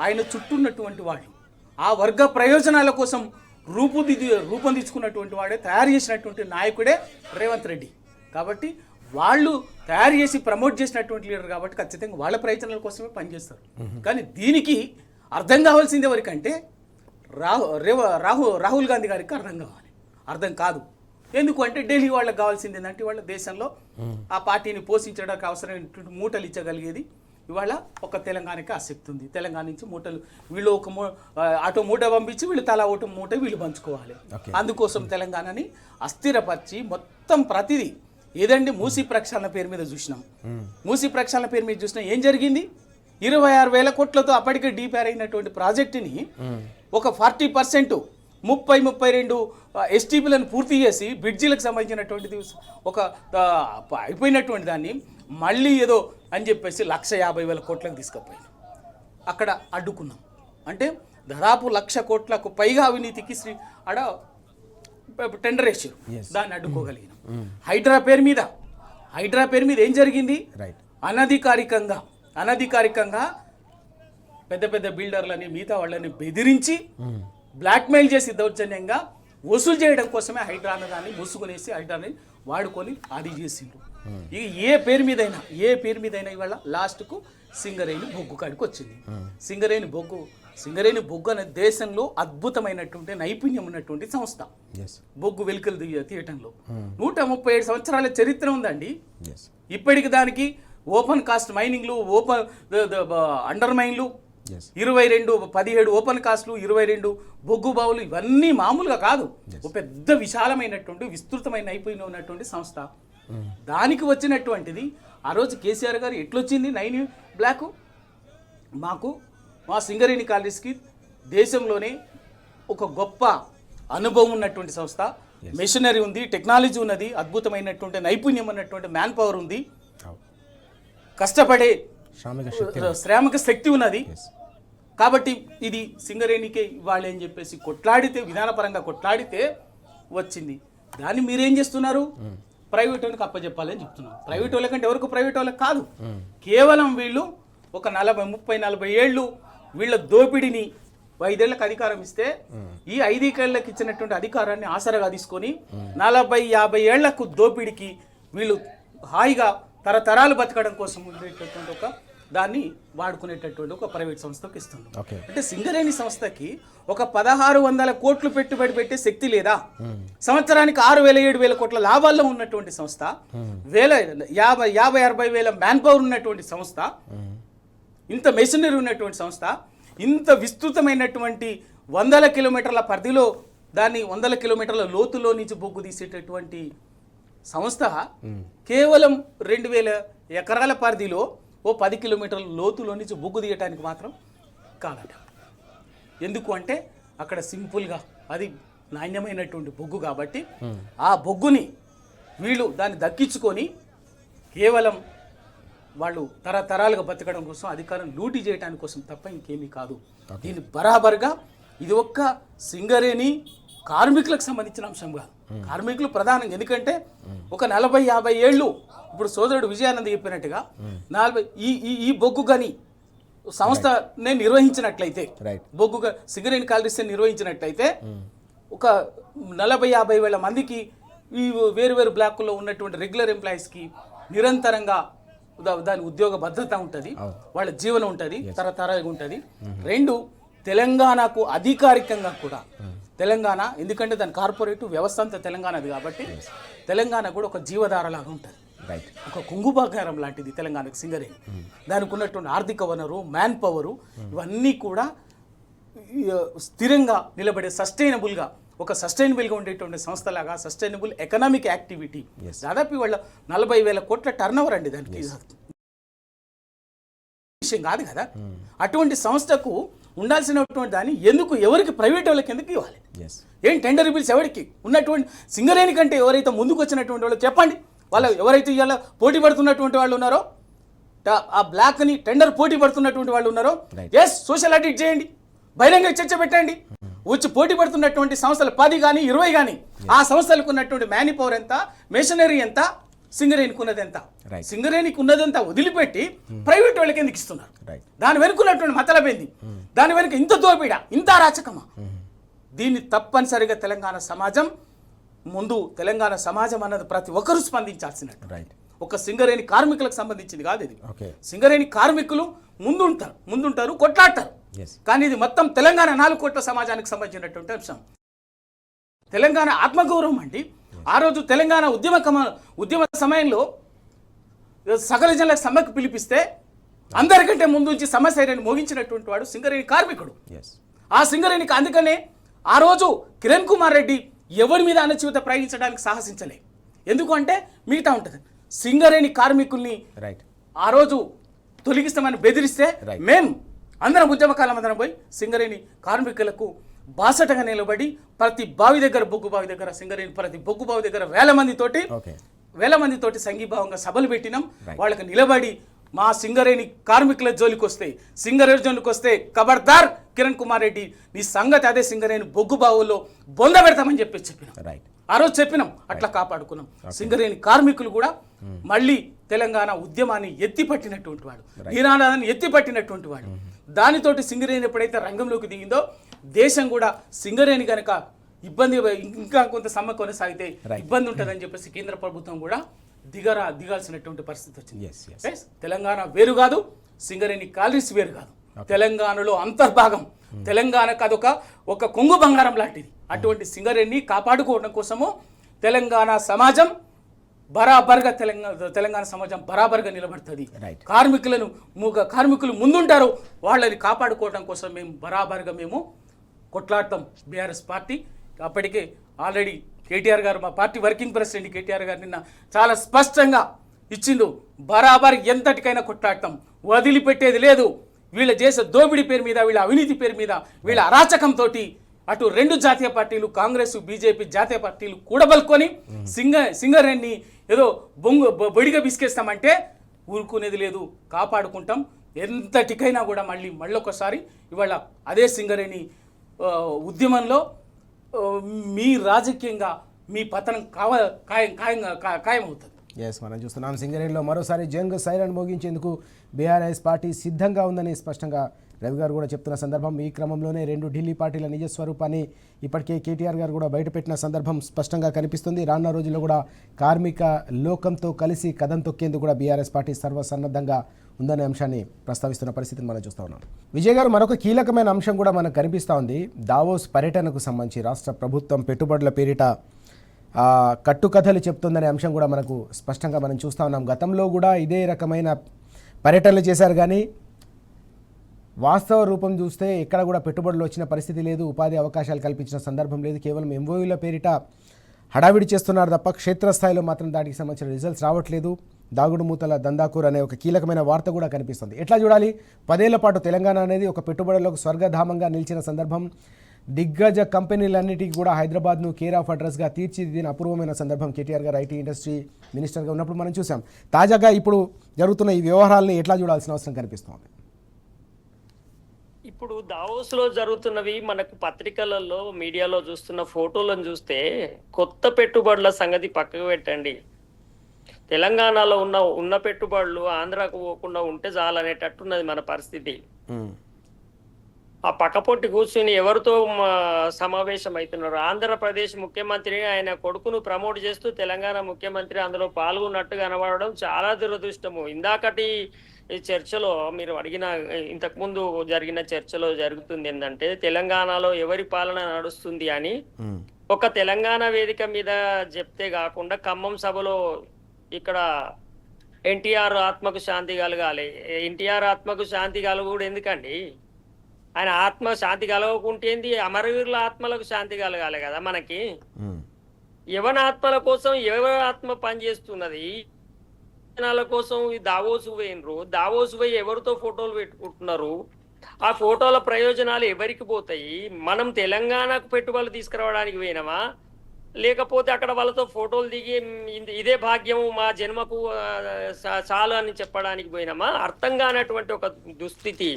ఆయన చుట్టూన్నటువంటి వాళ్ళు ఆ వర్గ ప్రయోజనాల కోసం రూపొందించుకున్నటువంటి వాడే, తయారు చేసినటువంటి నాయకుడే రేవంత్ రెడ్డి. కాబట్టి వాళ్ళు తయారు చేసి ప్రమోట్ చేసినటువంటి లీడర్ కాబట్టి ఖచ్చితంగా వాళ్ళ ప్రయోజనాల కోసమే పనిచేస్తారు. కానీ దీనికి అర్థం కావాల్సింది ఎవరికంటే రాహుల్ గాంధీ గారికి అర్థం కావాలి. అర్థం కాదు. ఎందుకు అంటే ఢిల్లీ వాళ్ళకి కావాల్సింది ఏంటంటే వాళ్ళ దేశంలో ఆ పార్టీని పోషించడానికి అవసరమైనటువంటి మూటలు ఇచ్చగలిగేది ఇవాళ ఒక తెలంగాణకి ఆసక్తి ఉంది. తెలంగాణ నుంచి మూటలు వీళ్ళు అటు మూట పంపించి వీళ్ళు తలా ఒకటి మూట వీళ్ళు పంచుకోవాలి. అందుకోసం తెలంగాణని అస్థిరపరిచి మొత్తం ప్రతిదీ ఏదండి మూసీ ప్రక్షాళన పేరు మీద చూసినాం. మూసీ ప్రక్షాళన పేరు మీద చూసినా ఏం జరిగింది? 26,000 కోట్లతో అప్పటికే డీపేర్ అయినటువంటి ప్రాజెక్టుని ఒక 40% 32 ఎస్టీపీలను పూర్తి చేసి బ్రిడ్జిలకు సంబంధించినటువంటిది ఒక అయిపోయినటువంటి దాన్ని మళ్ళీ ఏదో అని చెప్పేసి 150,000 కోట్లకు తీసుకుపోయాను. అక్కడ అడ్డుకున్నాం. అంటే దాదాపు 1,00,000 కోట్లకు పైగా అవినీతికి ఆడ టెండర్ వేసారు. దాన్ని అడ్డుకోగలిగినాం. హైడ్రా పేరు మీద ఏం జరిగింది? అనధికారికంగా పెద్ద పెద్ద బిల్డర్లని మిగతా వాళ్ళని బెదిరించి బ్లాక్మెయిల్ చేసి దౌర్జన్యంగా వసూలు చేయడం కోసమే హైడ్రా అన్నదాన్ని ముసుగునేసి హైడ్రాని వాడుకొని అది చేసిండ్రు. ఇక ఏ పేరు మీదైనా ఇవాళ లాస్ట్కు సింగరేణి బొగ్గు కాడికి వచ్చింది. సింగరేణి బొగ్గు అనే దేశంలో అద్భుతమైనటువంటి నైపుణ్యం ఉన్నటువంటి సంస్థ. బొగ్గు వెలికలు తీయటంలో 137 సంవత్సరాల చరిత్ర ఉందండి. ఇప్పటికి దానికి ఓపెన్ కాస్ట్ మైనింగ్లు, ఓపెన్ అండర్ మైన్లు, 17 ఓపెన్ కాస్ట్లు, 22 బొగ్గు బావులు, ఇవన్నీ మామూలుగా కాదు. ఒక పెద్ద విశాలమైనటువంటి విస్తృతమైన నైపుణ్యం ఉన్నటువంటి సంస్థ. దానికి వచ్చినటువంటిది ఆ రోజు కేసీఆర్ గారు ఎట్లొచ్చింది 9 బ్లాక్ మా సింగరేణి కాలేజ్కి దేశంలోనే ఒక గొప్ప అనుభవం ఉన్నటువంటి సంస్థ. మెషినరీ ఉంది, టెక్నాలజీ ఉన్నది, అద్భుతమైనటువంటి నైపుణ్యం ఉన్నటువంటి మ్యాన్ పవర్ ఉంది, కష్టపడే శ్రామిక శక్తి ఉన్నది. కాబట్టి ఇది సింగరేణికే ఇవ్వాలి అని చెప్పేసి విధానపరంగా కొట్లాడితే వచ్చింది. దాన్ని మీరేం చేస్తున్నారు? ప్రైవేట్ వాళ్ళకి అప్పచెప్పాలని చెప్తున్నారు. ప్రైవేట్ వాళ్ళకంటే ఎవరికి? ప్రైవేట్ వాళ్ళకి కాదు. కేవలం వీళ్ళు ఒక 30-40 ఏళ్ళు వీళ్ళ దోపిడీని 5 ఏళ్లకు అధికారం ఇస్తే ఈ 5 ఏళ్లకు ఇచ్చినటువంటి అధికారాన్ని ఆసరగా తీసుకొని 40-50 ఏళ్లకు దోపిడీకి వీళ్ళు హాయిగా తరతరాలు బతకడం కోసం ఉండేటటువంటి ఒక దాన్ని వాడుకునేటటువంటి ఒక ప్రైవేట్ సంస్థకు ఇస్తుంది. అంటే సింగరేణి సంస్థకి ఒక 1,600 కోట్లు పెట్టుబడి పెట్టే శక్తి లేదా? సంవత్సరానికి 6,000-7,000 కోట్ల లాభాల్లో ఉన్నటువంటి సంస్థ, 50-60 వేల మ్యాన్ పవర్ ఉన్నటువంటి సంస్థ, ఇంత మెషినరీ ఉన్నటువంటి సంస్థ, ఇంత విస్తృతమైనటువంటి 100 కిలోమీటర్ల పరిధిలో దాన్ని 100 కిలోమీటర్ల లోతులో నుంచి బొగ్గు తీసేటటువంటి సంస్థ కేవలం 2,000 ఎకరాల పరిధిలో ఓ 10 కిలోమీటర్ల లోతులో నుంచి బొగ్గు తీయటానికి మాత్రం కాదట. ఎందుకు అంటే అక్కడ సింపుల్గా అది నాణ్యమైనటువంటి బొగ్గు కాబట్టి ఆ బొగ్గుని వీళ్ళు దాన్ని దక్కించుకొని కేవలం వాళ్ళు తరతరాలుగా బతకడం కోసం అధికారం లూటీ చేయడానికి కోసం తప్ప ఇంకేమీ కాదు. దీన్ని బరాబర్గా ఇది ఒక్క సింగరేణి కార్మికులకు సంబంధించిన అంశం కాదు. కార్మికులు ప్రధానంగా, ఎందుకంటే ఒక 40-50 ఏళ్ళు ఇప్పుడు సోదరుడు విజయానంద్ చెప్పినట్టుగా ఈ బొగ్గు గని సంస్థనే నిర్వహించినట్లయితే, బొగ్గు సింగరేణి కాలరీస్ నిర్వహించినట్లయితే ఒక 40-50 వేల మందికి ఈ వేరు బ్లాకుల్లో ఉన్నటువంటి రెగ్యులర్ ఎంప్లాయీస్కి నిరంతరంగా దాని ఉద్యోగ భద్రత ఉంటుంది, వాళ్ళ జీవనం ఉంటుంది, తరతరాలుగా ఉంటుంది. 2, తెలంగాణకు అధికారికంగా కూడా తెలంగాణ, ఎందుకంటే దాని కార్పొరేట్ వ్యవస్థ అంతా తెలంగాణది కాబట్టి తెలంగాణ కూడా ఒక జీవధారలాగా ఉంటుంది. ఒక కుంగుబాకారం లాంటిది తెలంగాణకు సింగరేణి. దానికి ఉన్నటువంటి ఆర్థిక వనరు, మ్యాన్ పవరు, ఇవన్నీ కూడా స్థిరంగా నిలబడే సస్టైనబుల్గా ఉండేటువంటి సంస్థలాగా సస్టైనబుల్ ఎకనామిక్ యాక్టివిటీ. దాదాపు వాళ్ళ 40,000 కోట్ల టర్న్ ఓవర్ అండి. దానికి విషయం కాదు కదా. అటువంటి సంస్థకు ఉండాల్సినటువంటి దాన్ని ఎవరికి ప్రైవేట్ వాళ్ళకి ఎందుకు ఇవ్వాలి? ఏం టెండర్ బిల్స్ ఎవరికి ఉన్నటువంటి సింగరేణి కంటే ఎవరైతే ముందుకు వచ్చినటువంటి వాళ్ళు చెప్పండి. వాళ్ళు ఎవరైతే ఇవాళ పోటీ పడుతున్నటువంటి వాళ్ళు ఉన్నారో, ఆ బ్లాక్ని టెండర్ పోటీ పడుతున్నటువంటి వాళ్ళు ఉన్నారో, సోషల్ ఆడిట్ చేయండి, బహిరంగ చర్చ పెట్టండి. వచ్చి పోటీ పడుతున్నటువంటి సంస్థలు 10 కానీ 20 కానీ ఆ సంస్థలకు ఉన్నటువంటి మ్యాన్ పవర్ ఎంత, మెషినరీ ఎంత, సింగరేణికి ఉన్నది ఎంత? సింగరేణికి ఉన్నదంతా వదిలిపెట్టి ప్రైవేట్ వాళ్ళకి ఎందుకు ఇస్తున్నారు? దాని వెనుకున్నటువంటి మతలబేంది? దాని వెనుక ఇంత దోపిడ, ఇంత అరాచకమా? దీన్ని తప్పనిసరిగా తెలంగాణ సమాజం అన్నది ప్రతి ఒక్కరూ స్పందించాల్సినట్టు. ఒక సింగరేణి కార్మికులకు సంబంధించింది కాదు ఇది. సింగరేణి కార్మికులు ముందుంటారు, కొట్లాడతారు. కానీ ఇది మొత్తం తెలంగాణ 4 కోట్ల సమాజానికి సంబంధించినటువంటి అంశం. తెలంగాణ ఆత్మగౌరవం అండి. ఆ రోజు తెలంగాణ ఉద్యమ సమయంలో సకల జనులకు సమ్మెకు పిలిపిస్తే అందరికంటే ముందు నుంచి సమస్యని మోగించినటువంటి వాడు సింగరేణి కార్మికుడు. ఎస్, ఆ సింగరేణికి అందుకనే ఆ రోజు కిరణ్ కుమార్ రెడ్డి ఎవరి మీద అణచివేత ప్రయోగించడానికి సాహసించలే. ఎందుకు అంటే మిగతా ఉంటుంది. సింగరేణి కార్మికుల్ని రైట్, ఆ రోజు తొలగిస్తామని బెదిరిస్తే మేం అందరం ఉద్యమకాలం అందరం పోయి సింగరేణి కార్మికులకు బాసటగా నిలబడి ప్రతి బావి దగ్గర బొగ్గు బావి దగ్గర సింగరేణి ప్రతి బొగ్గు బావి దగ్గర వేల మందితోటి సంఘీభావంగా సభలు పెట్టినాం. వాళ్ళకి నిలబడి మా సింగరేణి కార్మికుల జోలికి వస్తే, సింగరేణి జోలికి వస్తే ఖబర్దార్ కిరణ్ కుమార్ రెడ్డి నీ సంగతి అదే సింగరేణి బొగ్గు బావుల్లో బొంద పెడతామని చెప్పినాం. రైట్, ఆ రోజు చెప్పినాం, అట్లా కాపాడుకున్నాం. సింగరేణి కార్మికులు కూడా మళ్ళీ తెలంగాణ ఉద్యమాన్ని ఎత్తిపట్టినటువంటి వాడు, నినాదాన్ని ఎత్తిపట్టినటువంటి వాడు. దానితోటి సింగరేణి ఎప్పుడైతే రంగంలోకి దిగిందో దేశం కూడా సింగరేణి కనుక ఇబ్బంది ఇంకా కొంత సమ్మె కొనసాగితే ఇబ్బంది ఉంటుందని చెప్పేసి కేంద్ర ప్రభుత్వం కూడా దిగాల్సినటువంటి పరిస్థితి వచ్చింది. తెలంగాణ వేరు కాదు, సింగరేణి కాలనీస్ వేరు కాదు, తెలంగాణలో అంతర్భాగం. తెలంగాణకు అదొక కొంగు బంగారం లాంటిది. అటువంటి సింగరేణిని కాపాడుకోవడం కోసము తెలంగాణ సమాజం బరాబర్గా తెలంగాణ సమాజం బరాబర్గా నిలబడుతుంది. కార్మికులు ముందుంటారు, వాళ్ళని కాపాడుకోవడం కోసం మేము బరాబర్గా కొట్లాడతాం. బీఆర్ఎస్ పార్టీ అప్పటికే ఆల్రెడీ కేటీఆర్ గారు, మా పార్టీ వర్కింగ్ ప్రెసిడెంట్ కేటీఆర్ గారు నిన్న చాలా స్పష్టంగా ఇచ్చిండు, బరాబర్ ఎంతటికైనా కొట్లాడతాం, వదిలిపెట్టేది లేదు. వీళ్ళ చేసే దోపిడీ పేరు మీద, వీళ్ళ అవినీతి పేరు మీద, వీళ్ళ అరాచకంతో అటు రెండు జాతీయ పార్టీలు కాంగ్రెస్ బీజేపీ జాతీయ పార్టీలు కూడబలుకొని సింగరేణిని ఏదో బొడిగా బిసికేస్తామంటే ఊరుకునేది లేదు, కాపాడుకుంటాం. ఎంతటికైనా కూడా మళ్ళొకసారి ఇవాళ అదే సింగరేణి ఉద్యమంలో మీ రాజకీయంగా మీ పతనం ఖాయమవుతుంది. ఎస్, మనం చూస్తున్నాం సింగరేణిలో మరోసారి జంగ్ సైరన్ మోగించేందుకు బీఆర్ఎస్ పార్టీ సిద్ధంగా ఉందని స్పష్టంగా రవి గారు కూడా చెప్తున్న సందర్భం. ఈ క్రమంలోనే రెండు ఢిల్లీ పార్టీల నిజ స్వరూపాన్ని ఇప్పటికే కేటీఆర్ గారు కూడా బయటపెట్టిన సందర్భం స్పష్టంగా కనిపిస్తుంది. రానున్న రోజుల్లో కూడా కార్మిక లోకంతో కలిసి కదం తొక్కేందుకు కూడా బీఆర్ఎస్ పార్టీ సర్వసన్నద్ధంగా ఉందనే అంశాన్ని ప్రస్తావిస్తున్న పరిస్థితిని మనం చూస్తూ ఉన్నాం. విజయ్ గారు, మరొక కీలకమైన అంశం కూడా మనకు కనిపిస్తూ ఉంది. దావోస్ పర్యటనకు సంబంధించి రాష్ట్ర ప్రభుత్వం పెట్టుబడుల పేరిట కట్టుకథలు చెప్తుందనే అంశం కూడా మనకు స్పష్టంగా మనం చూస్తూ ఉన్నాం. గతంలో కూడా ఇదే రకమైన పర్యటనలు చేశారు, కానీ వాస్తవ రూపం చూస్తే ఎక్కడ కూడా పెట్టుబడులు వచ్చిన పరిస్థితి లేదు, ఉపాధి అవకాశాలు కల్పించిన సందర్భం లేదు. కేవలం ఎంఓయూల పేరిట హడావిడి చేస్తున్నారు తప్ప క్షేత్రస్థాయిలో మాత్రం దానికి సంబంధించిన రిజల్ట్స్ రావట్లేదు. దాగుడు మూతల దందాకూర్ అనే ఒక కీలకమైన వార్త కూడా కనిపిస్తుంది. ఎట్లా చూడాలి? 10 ఏళ్ల పాటు తెలంగాణ అనేది ఒక పెట్టుబడులకు స్వర్గధామంగా నిలిచిన సందర్భం. దిగ్గజ కంపెనీలన్నిటికీ కూడా హైదరాబాద్ను కేర్ ఆఫ్ అడ్రస్గా తీర్చిదిద్దిన అపూర్వమైన సందర్భం కేటీఆర్ గారు ఐటీ ఇండస్ట్రీ మినిస్టర్గా ఉన్నప్పుడు మనం చూసాం. తాజాగా ఇప్పుడు జరుగుతున్న ఈ వ్యవహారాలను ఎట్లా చూడాల్సిన అవసరం కనిపిస్తోంది? ఇప్పుడు దావోస్ లో జరుగుతున్నవి మనకు పత్రికలలో మీడియాలో చూస్తున్న ఫోటోలను చూస్తే కొత్త పెట్టుబడుల సంగతి పక్కకు పెట్టండి, తెలంగాణలో ఉన్న పెట్టుబడులు ఆంధ్రాకు పోకుండా ఉంటే చాలనేటట్టున్నది మన పరిస్థితి. ఆ పక్కపొట్టి కూర్చుని ఎవరితో సమావేశం అవుతున్నారు? ఆంధ్రప్రదేశ్ ముఖ్యమంత్రిని ఆయన కొడుకును ప్రమోట్ చేస్తూ తెలంగాణ ముఖ్యమంత్రి అందులో పాల్గొన్నట్టు కనబడడం చాలా దురదృష్టము. ఇందాకటి ఈ చర్చలో మీరు అడిగిన ఇంతకుముందు జరిగిన చర్చలో జరుగుతుంది ఏంటంటే తెలంగాణలో ఎవరి పాలన నడుస్తుంది అని ఒక తెలంగాణ వేదిక మీద చెప్తే కాకుండా ఖమ్మం సభలో ఇక్కడ ఎన్టీఆర్ ఆత్మకు శాంతి కలగాలి, ఎన్టీఆర్ ఆత్మకు శాంతి కలగకూడదు ఎందుకండి? ఆయన ఆత్మ శాంతి కలగకుంటేంది, అమరవీరుల ఆత్మలకు శాంతి కలగాలి కదా మనకి. ఎవరి ఆత్మల కోసం ఎవరి ఆత్మ పనిచేస్తున్నది? కోసం దావోసు పోయినరు, దావోసు పోయి ఎవరితో ఫోటోలు పెట్టుకుంటున్నారు? ఆ ఫోటోల ప్రయోజనాలు ఎవరికి పోతాయి? మనం తెలంగాణకు పెట్టుబడులు తీసుకురావడానికి పోయినామా, లేకపోతే అక్కడ వాళ్ళతో ఫోటోలు దిగి ఇదే భాగ్యము మా జన్మకు చాలు అని చెప్పడానికి పోయినామా? అర్థం కానటువంటి ఒక దుస్థితి.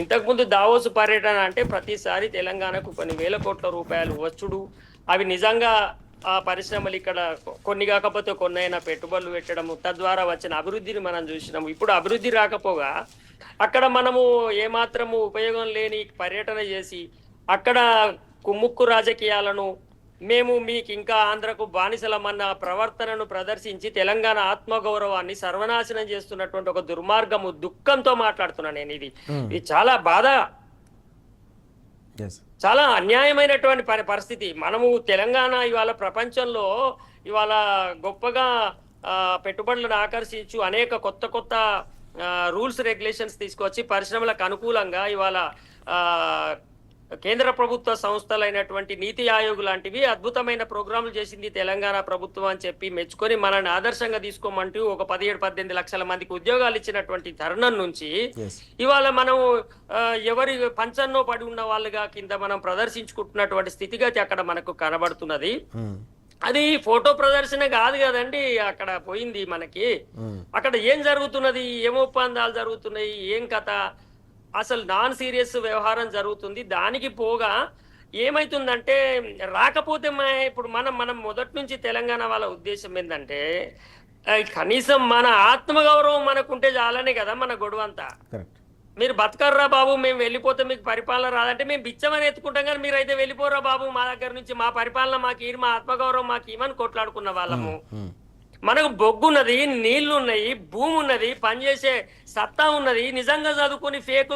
ఇంతకు ముందు దావోసు పర్యటన అంటే ప్రతిసారి తెలంగాణకు కొన్ని వేల కోట్ల రూపాయలు వచ్చుడు, అవి నిజంగా ఆ పరిశ్రమలు ఇక్కడ కొన్ని కాకపోతే కొన్నైనా పెట్టుబడులు పెట్టడము, తద్వారా వచ్చిన అభివృద్ధిని మనం చూసినాము. ఇప్పుడు అభివృద్ధి రాకపోగా అక్కడ మనము ఏమాత్రము ఉపయోగం లేని పర్యటన చేసి అక్కడ కుమ్ముక్కు రాజకీయాలను మేము మీకు ఇంకా ఆంధ్రకు బానిసలమన్న ప్రవర్తనను ప్రదర్శించి తెలంగాణ ఆత్మగౌరవాన్ని సర్వనాశనం చేస్తున్నటువంటి ఒక దుర్మార్గము, దుఃఖంతో మాట్లాడుతున్నా నేను. ఇది చాలా బాధ, చాలా అన్యాయమైనటువంటి పరిస్థితి. మనము తెలంగాణ ఇవాళ ప్రపంచంలో ఇవాళ గొప్పగా పెట్టుబడులను ఆకర్షించు అనేక కొత్త రూల్స్ రెగ్యులేషన్స్ తీసుకొచ్చి పరిశ్రమలకు అనుకూలంగా ఇవాళ కేంద్ర ప్రభుత్వ సంస్థలైనటువంటి నీతి ఆయోగ్ లాంటివి అద్భుతమైన ప్రోగ్రాంలు చేసింది తెలంగాణ ప్రభుత్వం అని చెప్పి మెచ్చుకొని మనల్ని ఆదర్శంగా తీసుకోమంటూ ఒక 17-18 లక్షల మందికి ఉద్యోగాలు ఇచ్చినటువంటి తరుణం నుంచి ఇవాళ మనం ఎవరి పంచన్నో పడి ఉన్న వాళ్ళుగా కింద మనం ప్రదర్శించుకుంటున్నటువంటి స్థితిగతి అక్కడ మనకు కనబడుతున్నది. అది ఫోటో ప్రదర్శన కాదు కదండి, అక్కడ పోయింది మనకి. అక్కడ ఏం జరుగుతున్నది, ఏం ఒప్పందాలు జరుగుతున్నాయి, ఏం కథ, అసలు నాన్ సీరియస్ వ్యవహారం జరుగుతుంది. దానికి పోగా ఏమైతుందంటే రాకపోతే ఇప్పుడు మనం మొదటి నుంచి తెలంగాణ వాళ్ళ ఉద్దేశం ఏంటంటే కనీసం మన ఆత్మగౌరవం మనకుంటే చాలనే కదా మన గొడవంతా. మీరు బతకర్రా బాబు, మేము వెళ్ళిపోతే మీకు పరిపాలన రాదంటే మేము బిచ్చమని ఎత్తుకుంటాం, కానీ మీరు అయితే వెళ్ళిపోరా బాబు మా దగ్గర నుంచి, మా పరిపాలన మాకు మా ఆత్మగౌరవం మాకు ఇవని కొట్లాడుకున్న వాళ్ళము. మనకు బొగ్గున్నది, నీళ్లు ఉన్నాయి, భూమి ఉన్నది, పనిచేసే సత్తా ఉన్నది. నిజంగా చదువుకుని ఫేక్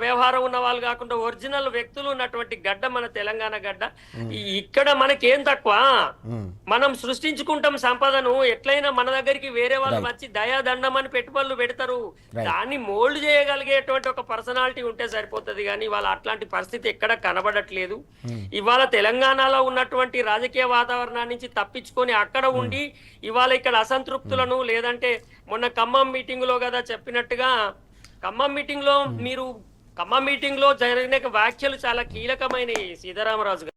వ్యవహారం ఉన్న వాళ్ళు కాకుండా ఒరిజినల్ వ్యక్తులు ఉన్నటువంటి గడ్డ మన తెలంగాణ గడ్డ. ఇక్కడ మనకేం తక్కువ, మనం సృష్టించుకుంటాం సంపదను. ఎట్లయినా మన దగ్గరికి వేరే వాళ్ళు వచ్చి దయాదండం అని పెట్టుబడులు పెడతారు. దాన్ని మోల్డ్ చేయగలిగేటువంటి ఒక పర్సనాలిటీ ఉంటే సరిపోతుంది. కానీ ఇవాళ అట్లాంటి పరిస్థితి ఎక్కడ కనబడట్లేదు. ఇవాళ తెలంగాణలో ఉన్నటువంటి రాజకీయ వాతావరణాన్ని నుంచి తప్పించుకొని అక్కడ ఉండి ఇవాళ ఇక్కడ అసంతృప్తులను, లేదంటే మొన్న ఖమ్మం మీటింగ్ లో కదా చెప్పినట్టుగా, ఖమ్మం మీటింగ్ లో జరిగిన వ్యాఖ్యలు చాలా కీలకమైనవి సీతారామరాజు గారు.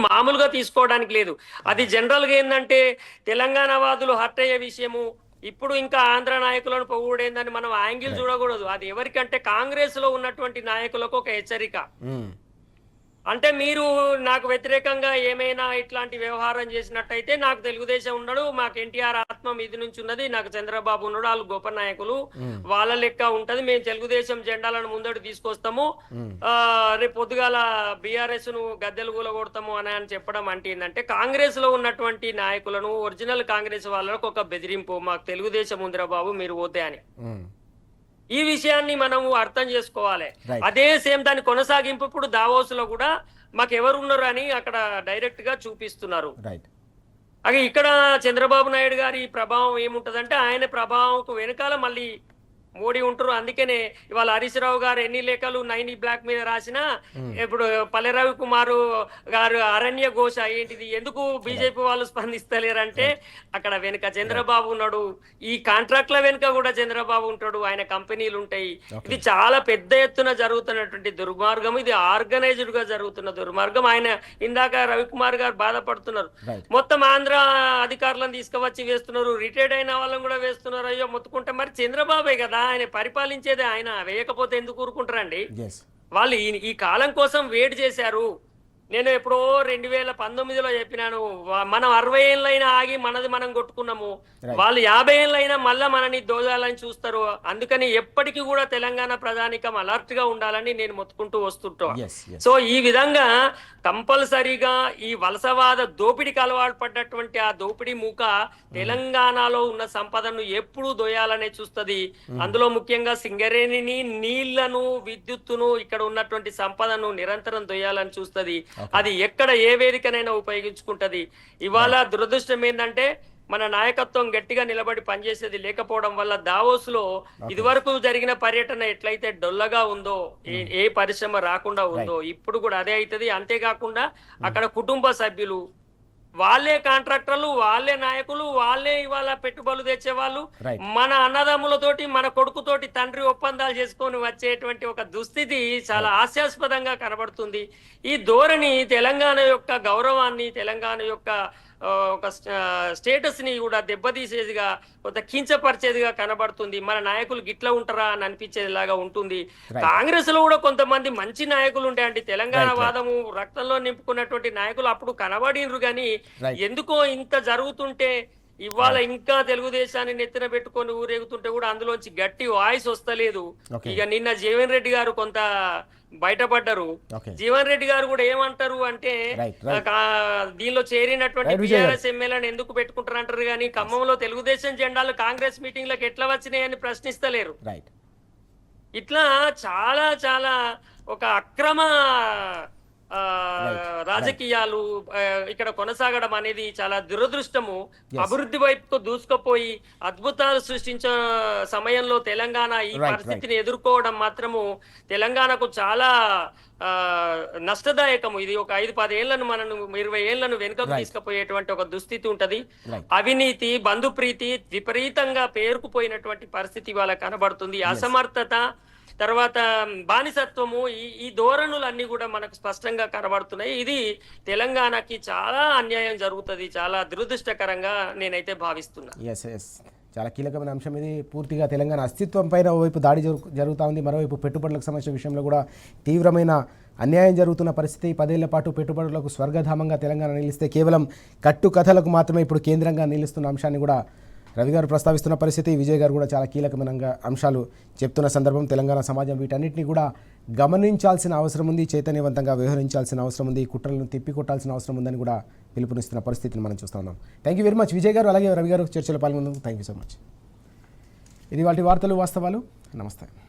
మామూలుగా తీసుకోవడానికి లేదు. అది జనరల్ గా ఏంటంటే తెలంగాణ వాదులు హర్ట్ అయ్యే విషయము. ఇప్పుడు ఇంకా ఆంధ్ర నాయకులను పొగుడేందని మనం యాంగిల్ చూడకూడదు. అది ఎవరికంటే కాంగ్రెస్ లో ఉన్నటువంటి నాయకులకు ఒక హెచ్చరిక. అంటే మీరు నాకు వ్యతిరేకంగా ఏమైనా ఇట్లాంటి వ్యవహారం చేసినట్టయితే నాకు తెలుగుదేశం ఉన్నాడు, మాకు ఎన్టీఆర్ ఆత్మ మీది నుంచి ఉన్నది, నాకు చంద్రబాబు ఉన్నాడు, వాళ్ళు గొప్ప నాయకులు, వాళ్ళ లెక్క ఉంటది, మేము తెలుగుదేశం జెండాలను ముందడు తీసుకొస్తాము, రేపు పొద్దుగాల బీఆర్ఎస్ ను గద్దెలు కూలగొడతాము అని చెప్పడం అంటే ఏంటంటే కాంగ్రెస్ లో ఉన్నటువంటి నాయకులను, ఒరిజినల్ కాంగ్రెస్ వాళ్ళకు ఒక బెదిరింపు, మాకు తెలుగుదేశం ఉందిరా బాబు మీరు పోతే అని. ఈ విషయాన్ని మనము అర్థం చేసుకోవాలి. అదే సేమ్ దాని కొనసాగింపు ఇప్పుడు దావోస్ లో కూడా మాకు ఎవరు ఉన్నారు అని అక్కడ డైరెక్ట్ గా చూపిస్తున్నారు. అదే ఇక్కడ చంద్రబాబు నాయుడు గారి ప్రభావం ఏముంటదంటే ఆయన ప్రభావం వెనకాల మళ్ళీ మోడీ ఉంటారు. అందుకనే ఇవాళ హరీష్ రావు గారు ఎన్ని లేఖలు 9 బ్లాక్ మీద రాసినా ఇప్పుడు పల్లె రవికుమార్ గారు అరణ్య ఘోష ఏంటిది, ఎందుకు బీజేపీ వాళ్ళు స్పందిస్తలేరంటే అక్కడ వెనుక చంద్రబాబు ఉన్నాడు, ఈ కాంట్రాక్ట్ల వెనుక కూడా చంద్రబాబు ఉంటాడు, ఆయన కంపెనీలు ఉంటాయి. ఇది చాలా పెద్ద ఎత్తున జరుగుతున్నటువంటి దుర్మార్గం, ఇది ఆర్గనైజ్డ్ గా జరుగుతున్న దుర్మార్గం. ఆయన ఇందాక రవికుమార్ గారు బాధపడుతున్నారు, మొత్తం ఆంధ్ర అధికారులను తీసుకువచ్చి వేస్తున్నారు, రిటైర్డ్ అయిన వాళ్ళని కూడా వేస్తున్నారు. అయ్యో మొత్తుకుంటే మరి చంద్రబాబే కదా ఆయన పరిపాలించేది, ఆయన వేయకపోతే ఎందుకు ఊరుకుంటారండి? వాళ్ళు ఈ కాలం కోసం వెయిట్ చేశారు. నేను ఎప్పుడో 2019లో చెప్పినాను, మనం 60 ఏళ్ళైనా ఆగి మనది మనం కొట్టుకున్నాము, వాళ్ళు 50 ఏళ్ళైనా మళ్ళా మనని దోదాలని చూస్తారు. అందుకని ఎప్పటికీ కూడా తెలంగాణ ప్రజానికం అలర్ట్ గా ఉండాలని నేను మొత్తుకుంటూ వస్తుంటా. సో ఈ విధంగా కంపల్సరీగా ఈ వలసవాద దోపిడికి అలవాటు పడ్డటువంటి ఆ దోపిడీ మూక తెలంగాణలో ఉన్న సంపదను ఎప్పుడు దోయాలనే చూస్తుంది. అందులో ముఖ్యంగా సింగరేణిని, నీళ్లను, విద్యుత్తును, ఇక్కడ ఉన్నటువంటి సంపదను నిరంతరం దోయాలని చూస్తుంది. అది ఎక్కడ ఏ వేదికనైనా ఉపయోగించుకుంటది. ఇవాళ దురదృష్టం ఏంటంటే మన నాయకత్వం గట్టిగా నిలబడి పనిచేసేది లేకపోవడం వల్ల దావోస్ లో ఇదివరకు జరిగిన పర్యటన ఎట్లయితే డొల్లగా ఉందో, ఏ పరిశ్రమ రాకుండా ఉందో ఇప్పుడు కూడా అదే అవుతుంది. అంతేకాకుండా అక్కడ కుటుంబ సభ్యులు, వాళ్ళే కాంట్రాక్టర్లు, వాళ్ళే నాయకులు, వాళ్ళే ఇవాళ పెట్టుబడులు తెచ్చేవాళ్ళు, మన అన్నదమ్ములతోటి మన కొడుకుతోటి తండ్రి ఒప్పందాలు చేసుకొని వచ్చేటువంటి ఒక దుస్థితి చాలా హాస్యాస్పదంగా కనబడుతుంది. ఈ ధోరణి తెలంగాణ యొక్క గౌరవాన్ని, తెలంగాణ యొక్క ఒక స్టేటస్ ని కూడా దెబ్బతీసేదిగా, కొంత కించపరిచేదిగా కనబడుతుంది. మన నాయకులు గిట్లా ఉంటారా అని అనిపించేలాగా ఉంటుంది. కాంగ్రెస్ లో కూడా కొంతమంది మంచి నాయకులు ఉండే అండి, తెలంగాణ వాదము రక్తంలో నింపుకున్నటువంటి నాయకులు అప్పుడు కనబడినరు. కానీ ఎందుకో ఇంత జరుగుతుంటే ఇవాళ ఇంకా తెలుగుదేశాన్ని నెత్తిన పెట్టుకొని ఊరేగుతుంటే కూడా అందులోంచి గట్టి వాయిస్ వస్తలేదు. ఇక నిన్న జీవన్ రెడ్డి గారు కొంత బయటపడ్డారు. జీవన్ రెడ్డి గారు కూడా ఏమంటారు అంటే దీనిలో చేరినటువంటి బీఆర్ఎస్ ఎమ్మెల్యేలను ఎందుకు పెట్టుకుంటారు అంటారు, కానీ ఖమ్మంలో తెలుగుదేశం జెండాలు కాంగ్రెస్ మీటింగ్లకు ఎట్లా వచ్చినాయని ప్రశ్నిస్తలేరు. ఇట్లా చాలా చాలా ఒక అక్రమ రాజకీయాలు ఇక్కడ కొనసాగడం అనేది చాలా దురదృష్టము. అభివృద్ధి వైపుకు దూసుకుపోయి అద్భుతాలు సృష్టించే సమయంలో తెలంగాణ ఈ పరిస్థితిని ఎదుర్కోవడం మాత్రము తెలంగాణకు చాలా నష్టదాయకము. ఇది ఒక 5-10 ఏళ్లను మనం 20 ఏళ్లను వెనుకకు తీసుకుపోయేటువంటి ఒక దుస్థితి ఉంటది. అవినీతి, బంధుప్రీతి విపరీతంగా పేరుకుపోయినటువంటి పరిస్థితి వాళ్ళ కనబడుతుంది. అసమర్థత, తర్వాత బానిసత్వము, ఈ ధోరణులన్నీ కూడా మనకు స్పష్టంగా కనబడుతున్నాయి. ఇది తెలంగాణకి చాలా అన్యాయం జరుగుతుంది, చాలా దురదృష్టకరంగా నేనైతే భావిస్తున్నా. ఎస్ చాలా కీలకమైన అంశం ఇది. పూర్తిగా తెలంగాణ అస్తిత్వం పైన ఓవైపు దాడి జరుగుతూ ఉంది, మరోవైపు పెట్టుబడులకు సంబంధించిన విషయంలో కూడా తీవ్రమైన అన్యాయం జరుగుతున్న పరిస్థితి. 10 ఏళ్ల పాటు పెట్టుబడులకు స్వర్గధామంగా తెలంగాణ నిలిస్తే కేవలం కట్టుకథలకు మాత్రమే ఇప్పుడు కేంద్రంగా నిలుస్తున్న అంశాన్ని కూడా రవి గారు ప్రస్తావిస్తున్న పరిస్థితి. విజయ్ గారు కూడా చాలా కీలకమైన అంశాలు చెప్తున్న సందర్భం. తెలంగాణ సమాజం వీటన్నిటిని కూడా గమనించాల్సిన అవసరం ఉంది, చైతన్యవంతంగా వ్యవహరించాల్సిన అవసరం ఉంది, కుట్రలను తిప్పికొట్టాల్సిన అవసరం ఉందని కూడా పిలుపునిస్తున్న పరిస్థితిని మనం చూస్తూ ఉన్నాం. Thank you very much Vijay గారు, అలాగే రవి గారు చర్చలో పాల్గొన్నందుకు థ్యాంక్ యూ సో మచ్. ఇది వాటి వార్తలు వాస్తవాలు. నమస్తే.